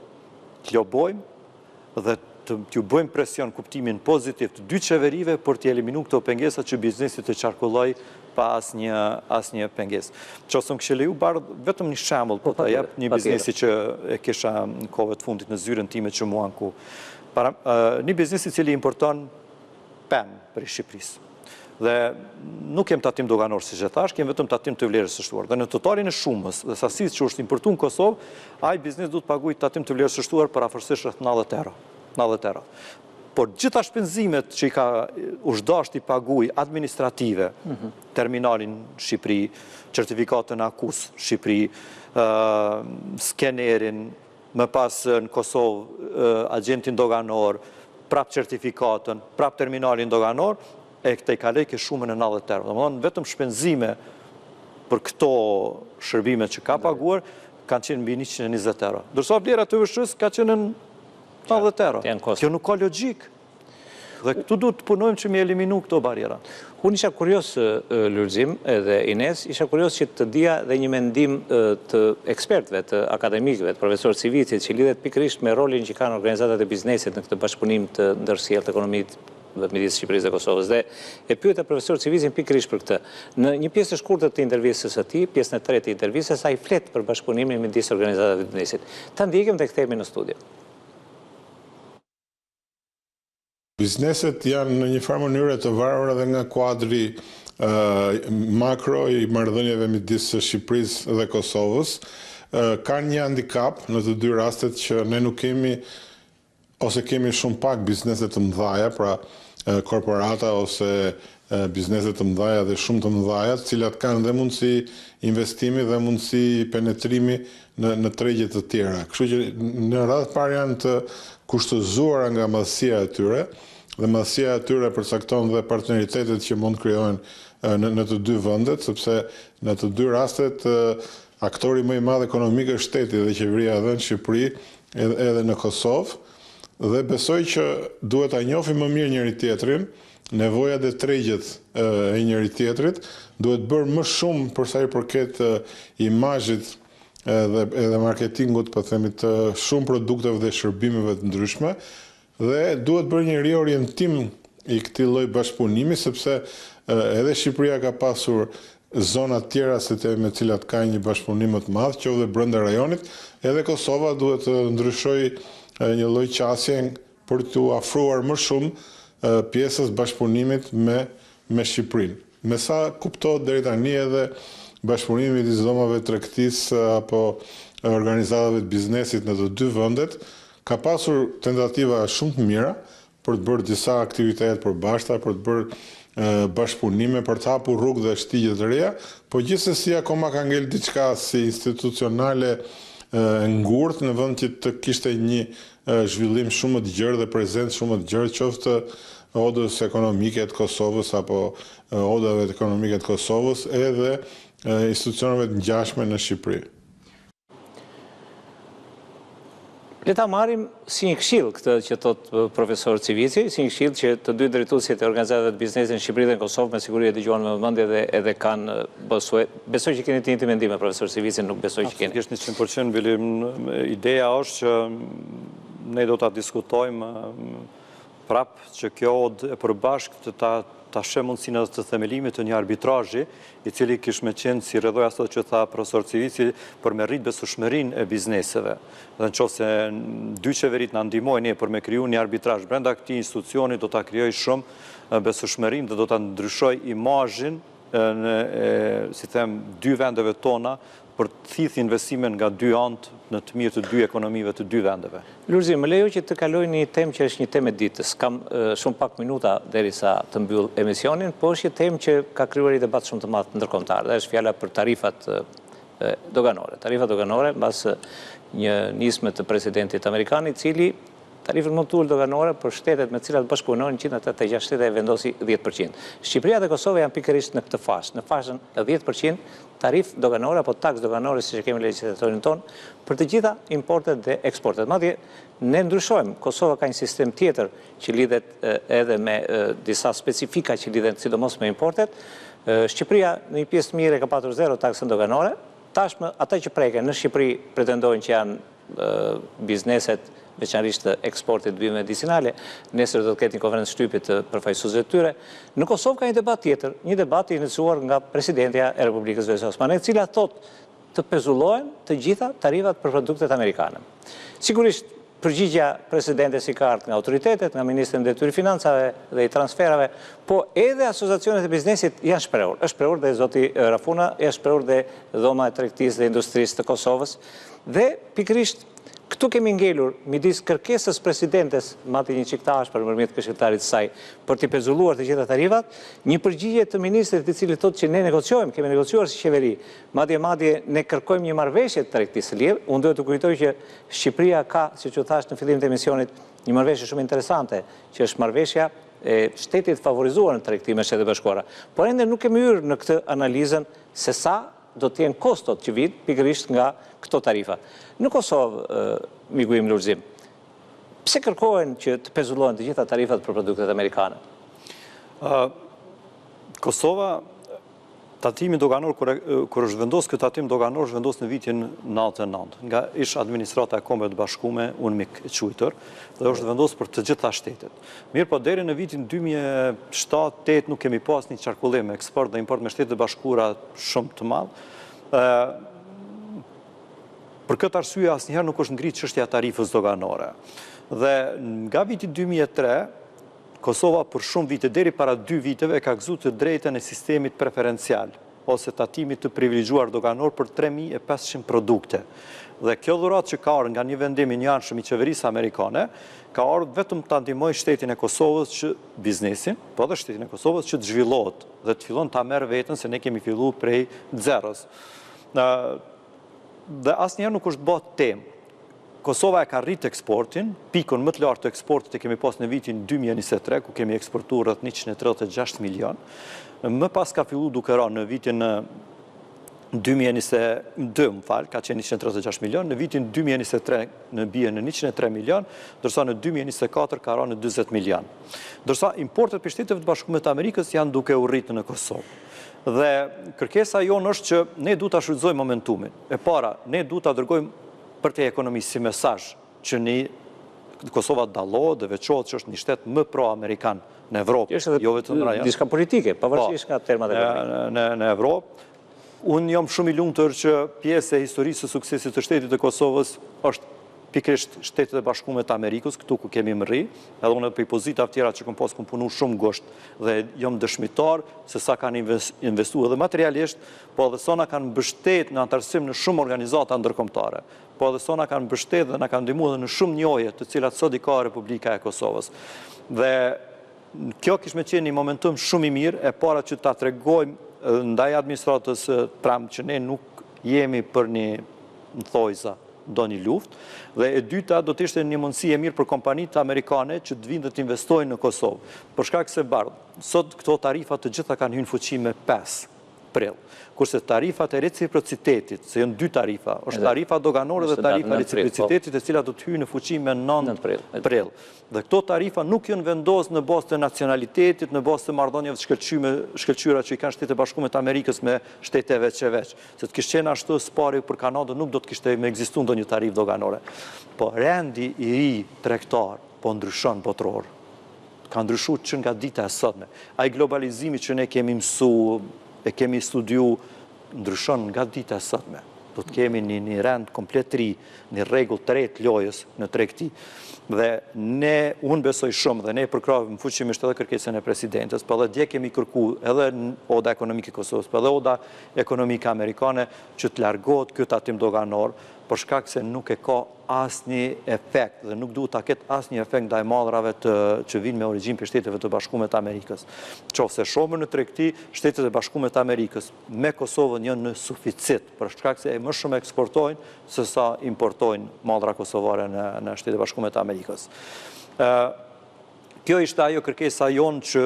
Speaker 3: të lobojmë dhe t'ju bëjmë presion kuptimin pozitiv të dy qeverive për të eliminuar këto pengesa që biznesit të qarkulloj pa asnjë pengesë. Qosëm këshillë vetëm një shembull, po ta jap një biznesi që e kisha në kohët fundit në zyrën time që mua ku. Një biznesi i cili importon pemë për Shqipërisë. Dhe nuk kem tatim doganor si që thash, kem vetëm tatim të vlerës së shtuar. Dhe në totalin e shumës dhe sasisë që është importuar në Kosovë, ai biznes duhet paguajë tatim të vlerës së shtuar për afërsisht rreth 90 euro. Por gjitha shpenzimet që i ka ushdasht i paguaj administrative, terminalin Shqipëri, certifikatën akus Shqipëri, skenerin, më pas në Kosovë agentin doganor, prap certifikatën, prap terminalin doganor, e këte i kalej ke shumën e 90 euro. Domethënë vetëm shpenzime për këto shërbime që ka paguar kanë qenë mbi 120 euro. Ndërsa vlera të VSH-s ka qenë në 90 euro. Kjo nuk ka logjik. Dhe këtu duhet të punojmë që mi eliminu këto barjera.
Speaker 1: Unë isha kurios, Lulzim edhe Ines, isha kurios që të dija dhe një mendim të ekspertëve, të akademikëve, të profesor Civicit, që lidhet pikërisht me rolin që kanë organizatat e biznesit në këtë bashkëpunim të ndërsjellë të ekonomisë dhe midis Shqipërisë dhe Kosovës. Dhe e pyeta profesor Civicin pikërisht për këtë. Në një pjesë të shkurtër të intervistës së tij, pjesën e tretë të intervistës, ai flet për bashkëpunimin midis organizatave të biznesit. Ta ndjekim dhe kthehemi në studio.
Speaker 4: Bizneset janë në një farë mënyrë të varura edhe nga kuadri makro i marrëdhënieve midis Shqipërisë dhe Kosovës. Kanë një handicap në të dy rastet që ne nuk kemi ose kemi shumë pak bizneset të mëdhaja, pra korporata ose bizneset të mëdhaja dhe shumë të mëdhaja, të cilat kanë dhe mundësi investimi dhe mundësi penetrimi në tregje të tjera. Kështu që në radhë parë janë të kushtëzuara nga madhësia e tyre, dhe madhësia e tyre përcakton dhe partneritetet që mund krijohen në të dy vendet, sepse në të dy rastet aktori më i madh ekonomik është shteti dhe qeveria edhe në Shqipëri edhe në Kosovë. Dhe besoj që duhet ta njohim më mirë njëri tjetrin, nevojat dhe tregjet e njëri tjetrit, duhet bërë më shumë për sa i përket imazhit edhe marketingut, po themi, të shumë produkteve dhe shërbimeve të ndryshme, dhe duhet bërë një riorientim i këtij lloji bashkëpunimi, sepse edhe Shqipëria ka pasur zona tjera me cilat ka një bashkëpunim më të madh, qoftë brenda rajonit, edhe Kosova duhet të ndryshojë një lloj qasje për t'u afruar më shumë pjesës bashkëpunimit me Shqipërinë. Me sa kuptohet deri tani edhe bashkëpunimi midis dhomave tregtisë apo organizatave të biznesit në të dy vendet ka pasur tentativa shumë të mira për të bërë disa aktivitete përbashkëta, për të bërë bashkëpunime, për të hapur rrugë dhe shtigje të reja, po gjithsesi akoma ka ngel diçka si institucionale ngurtë në vend që të kishte një zhvillim shumë më të gjerë dhe prezencë shumë më të gjerë, qoftë odës ekonomike të Kosovës apo odave ekonomike të Kosovës edhe institucioneve të ngjashme në Shqipëri.
Speaker 1: Le ta marrim si një këshill këtë që thot profesor Civici, si një këshill që të dy drejtuesit e organizatave të biznesit në Shqipëri dhe në Kosovë me siguri e dëgjuan me vëmendje edhe kanë besoj që keni të njëjtin mendim me profesor Civici, nuk besoj që keni.
Speaker 3: Absolutisht 100% Bilim. Ideja është që ne do ta diskutojmë prapë që kjo e përbashkët ta shë mundësinë të themelimit të një arbitrazhi, i cili kishte qenë si rrëdhoj ato që tha profesor Civici për me rrit besueshmërinë e bizneseve. Dhe nëse dy qeverit na ndihmojnë ne për me kriju një arbitrazh brenda këtij institucioni, do ta krijoj shumë besueshmërinë dhe do ta ndryshoj imazhin në si them dy vendeve tona për të thithë investimin nga dy anë në të mirë të dy ekonomive të dy vendeve.
Speaker 1: Lulzi, më lejo që të kaloj një temë që është një temë e ditës. Kam shumë pak minuta derisa të mbyll emisionin, po është një temë që ka krijuar një debat shumë të madh ndërkombëtar. Dhe është fjala për tarifat doganore. Tarifat doganore mbas një nisme të presidentit amerikan, i cili tarifën më të ulë doganore për shtetet me cilat bashkëpunojnë 186 shtete e vendosi 10%. Shqipëria dhe Kosova janë pikërisht në këtë fashë, në fashën e 10% tarif doganore apo taks doganore, siç e kemi legislatorin tonë, për të gjitha importet dhe eksportet. Madje ne ndryshojmë. Kosova ka një sistem tjetër që lidhet edhe me disa specifika që lidhen sidomos me importet. Shqipëria në një pjesë të mirë ka patur zero taksën doganore. Tashmë ata që preken në Shqipëri pretendojnë që janë bizneset veçanërisht të eksportit të medicinale, nesër do të ketë një konferencë shtypje të përfaqësuesve të tyre. Në Kosovë ka një debat tjetër, një debat i iniciuar nga presidentja e Republikës Vëzhgore Osmane, e cila thotë të pezullohen të gjitha tarifat për produktet amerikane. Sigurisht, përgjigja presidentes i ka ardhur nga autoritetet, nga ministri i Ndetyrit Financave dhe i transferave, po edhe asociacionet e biznesit janë shprehur. Është shprehur dhe zoti Rafuna, është shprehur dhe dhoma e tregtisë dhe industrisë të Kosovës. Dhe pikërisht këtu kemi ngelur midis kërkesës presidentes, mati një çiktash përmjet këshilltarit të saj, për të pezulluar të gjitha tarifat, një përgjigje të ministrit i cili thotë që ne negociojmë, kemi negociuar si qeveri, madje ne kërkojmë një marrëveshje të tregtisë së lirë. Unë duhet të kujtoj që Shqipëria ka, siç u thash në fillim të emisionit, një marrëveshje shumë interesante, që është marrëveshja e shtetit favorizuar në tregti me Shtetet e Bashkuara. Por ende nuk kemi hyrë në këtë analizën se sa do të jenë kostot që vijnë pikërisht nga këto tarifa. Në Kosovë, miku im Lulzim, pse kërkohen që të pezullohen të gjitha tarifat për produktet amerikane?
Speaker 3: Kosova, tatimi doganor, kur është vendos këtë tatim doganor, është vendos në vitin 99, nga ish administrata e Kombeve të Bashkuara, UNMIK e quajtur, dhe është vendos për të gjitha shtetet. Mirë, po deri në vitin 2007-2008 nuk kemi pas një qarkullim me eksport dhe import me Shtetet e Bashkuara shumë të madh. Për këtë arsye asnjëherë nuk është ngritur çështja e tarifës doganore. Dhe nga viti 2003, Kosova për shumë vite, deri para 2 viteve, ka gëzuar të drejtën e sistemit preferencial, ose tatimit të privilegjuar doganor për 3500 produkte. Dhe kjo dhuratë që ka ardhur nga një vendim i njëanshëm i qeverisë amerikane, ka ardhur vetëm ta ndihmojë shtetin e Kosovës që biznesin, po edhe shtetin e Kosovës që të zhvillohet dhe të fillon ta merr veten se ne kemi filluar prej zeros. Dhe asnjëherë nuk është bërë temë. Kosova e ka rrit eksportin, pikën më të lartë të eksportit e kemi pas në vitin 2023, ku kemi eksportuar rreth 136 milion. Më pas ka filluar duke rënë në vitin 2022, ka qenë 136 milion, në vitin 2023 në bie në 103 milion, ndërsa në 2024 ka rënë në 40 milion. Ndërsa importet për Shtetet e Bashkuara të Amerikës janë duke u rritur në Kosovë. Dhe kërkesa jonë është që ne duhet ta shfrytëzojmë momentumin. E para, ne duhet ta dërgojmë për te ekonomisë si mesazh që ne Kosova dallohet dhe veçohet që është një shtet më pro-amerikan në Evropë, jo vetëm në rajon.
Speaker 1: Diçka politike, pavarësisht nga termat ekonomike.
Speaker 3: Në Evropë, unë jam shumë i lumtur që pjesë e historisë së suksesit të shtetit të Kosovës është pikërisht Shtetet e Bashkuara të Amerikës, këtu ku kemi më rri, edhe unë për pozitave tjera që kam punu shumë gosht dhe jam dëshmitar se sa kanë investuar edhe materialisht, po edhe sa na kanë mbështet në antarësim në shumë organizata ndërkombëtare, po edhe sa na kanë mbështet dhe na kanë ndihmuar në shumë njohje të cilat sot i ka Republika e Kosovës. Dhe kjo kishte qenë një momentum shumë i mirë e para që ta tregojmë ndaj administratës Trump që ne nuk jemi për një thojza do një luft, dhe e dyta do të ishte një mundësi e mirë për kompanitë amerikane që të vinë dhe të investojnë në Kosovë. Për shkak se sot këto tarifat të gjitha kanë hyrë në fuqi me 5 prill. Kurse tarifat e reciprocitetit, se janë 2 tarifa, është tarifa doganore dhe tarifa reciprocitetit, e cilat do të hyjnë në fuqi me 9 prill. Dhe këto tarifa nuk janë vendosur në bazë të nacionalitetit, në bazë të marrëdhënieve shkëlqyera që i kanë Shtetet e Bashkuara të Amerikës me shtete veç. Se të kishte qenë ashtu spari për Kanadën nuk do të kishte më ekzistuar ndonjë tarifë doganore. Po rendi i ri tregtar po ndryshon botror. Ka ndryshuar që nga dita e sotme. Ai globalizimi që ne kemi mësuar e kemi studiu ndryshon nga dita e sotme. Do të kemi një rend komplet ri, një rregull të re të lojës në tregti. Dhe unë besoj shumë dhe ne përkrahim fuqimisht edhe kërkesën e presidentes, po edhe dje kemi kërku edhe oda ekonomike e Kosovës, po edhe oda ekonomike amerikane që të largohet ky tatim doganor, për shkak se nuk e ka asnjë efekt dhe nuk duhet ta ketë asnjë efekt ndaj mallrave që vinë me origjinë për Shteteve të Bashkuara të Amerikës. Qofse shohim në tregti, Shtetet e Bashkuara të Amerikës me Kosovën janë në suficit, për shkak se më shumë eksportojnë se sa importojnë mallra kosovare në Shtetet e Bashkuara të Amerikës. Kjo ishte ajo kërkesa jonë që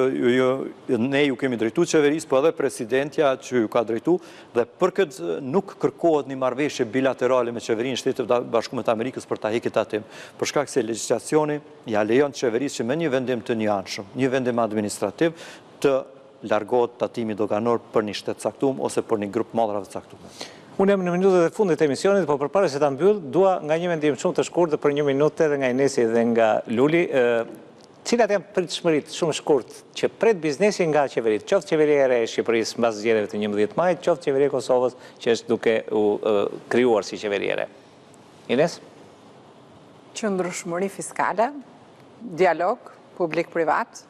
Speaker 3: ne ju kemi drejtu qeverisë, po edhe presidentja që ju ka drejtu, dhe për këtë nuk kërkohet një marrëveshje bilaterale me qeverinë Shtetit të Bashkuara të Amerikës për ta hequr tatim, për shkak se legjislacioni ja lejon qeverisë që me një vendim të njëanshëm, një vendim administrativ, të largohet tatimi doganor për një shtet caktuar ose për një grup mallrave të caktuar.
Speaker 1: Unë jam në minutët e fundit të emisionit, po përpara se ta mbyll, dua nga një mendim shumë të shkurtër për 1 minutë edhe nga Inesi dhe nga Luli, cilat janë pritshmëritë shumë shkurt që pret biznesi nga qeveritë, qoftë qeveria e Shqipërisë mbas zgjedhjeve të 11 majit, qoftë qeveria e Kosovës që është duke u krijuar si qeveri e re. Ines?
Speaker 2: Qëndrueshmëri fiskale, dialog publik-privat,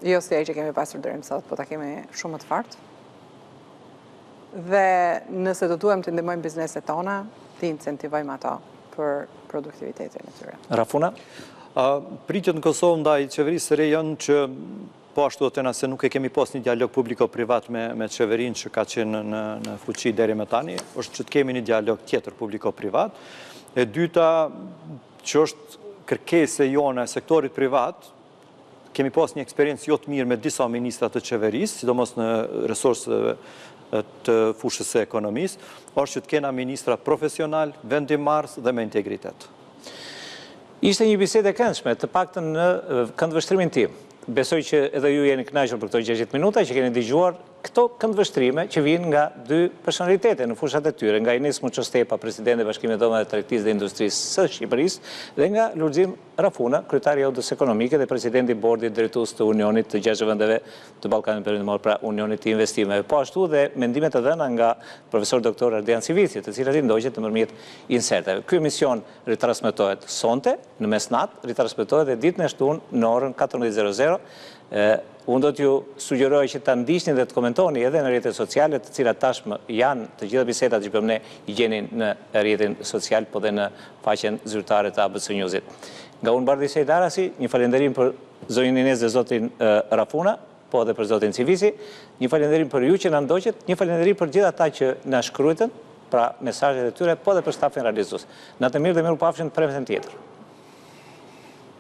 Speaker 2: jo si ai që kemi pasur deri më sot, po ta kemi shumë më të fortë. Dhe nëse do duhem të ndihmojmë bizneset tona, të incentivojmë ato për produktivitetin e tyre.
Speaker 1: Rafuna?
Speaker 3: Pritjet në Kosovë ndaj qeverisë së re janë që po ashtu do të thëna se nuk e kemi pas një dialog publiko-privat me qeverinë që ka qenë në fuqi deri më tani, është që të kemi një dialog tjetër publiko-privat. E dyta, që është kërkesë jone e sektorit privat, kemi pas një eksperiencë jo të mirë me disa ministra të qeverisë, sidomos në resurseve të fushës së ekonomisë, është që të kena ministra profesional, vendimarrës dhe me integritet.
Speaker 1: Ishte një bisedë e këndshme, të paktën në këndvështrimin tim. Besoj që edhe ju jeni kënaqur për këto 60 minuta që keni dëgjuar këto këndvështrime që vijnë nga 2 personalitete në fushat e tyre, nga Ines Muçostepa, presidenti i Bashkimit të Dhomave të Tregtisë dhe Industrisë së Shqipërisë, dhe nga Lulzim Rafuna, kryetari i Odës Ekonomike dhe presidenti i Bordit Drejtues të Unionit të 6 vendeve të Ballkanit Perëndimor, pra Unionit të Investimeve. Po ashtu dhe mendimet e dhëna nga profesor doktor Ardian Civici, të cilat i ndoqet nëpërmjet inserteve. Ky emision ritransmetohet sonte në mesnatë, ritransmetohet edhe ditën e shtunë në orën 14:00. Unë do t'ju sugjeroj që ta ndiqni dhe të komentoni edhe në rrjetet sociale, të cilat tashmë janë të gjitha bisedat që bëmë ne i gjeni në rrjetin social, po dhe në faqen zyrtare të ABC Newsit. Nga unë Bardhi Sejdarasi, një falenderim për zonjën Ines dhe zotin Rafuna, po dhe për zotin Civici, një falenderim për ju që na ndoqët, një falenderim për gjithë ata që na shkruajtën, pra mesazhet e tyre, po dhe për stafin realizues. Natë mirë dhe mirupafshim në premten tjetër.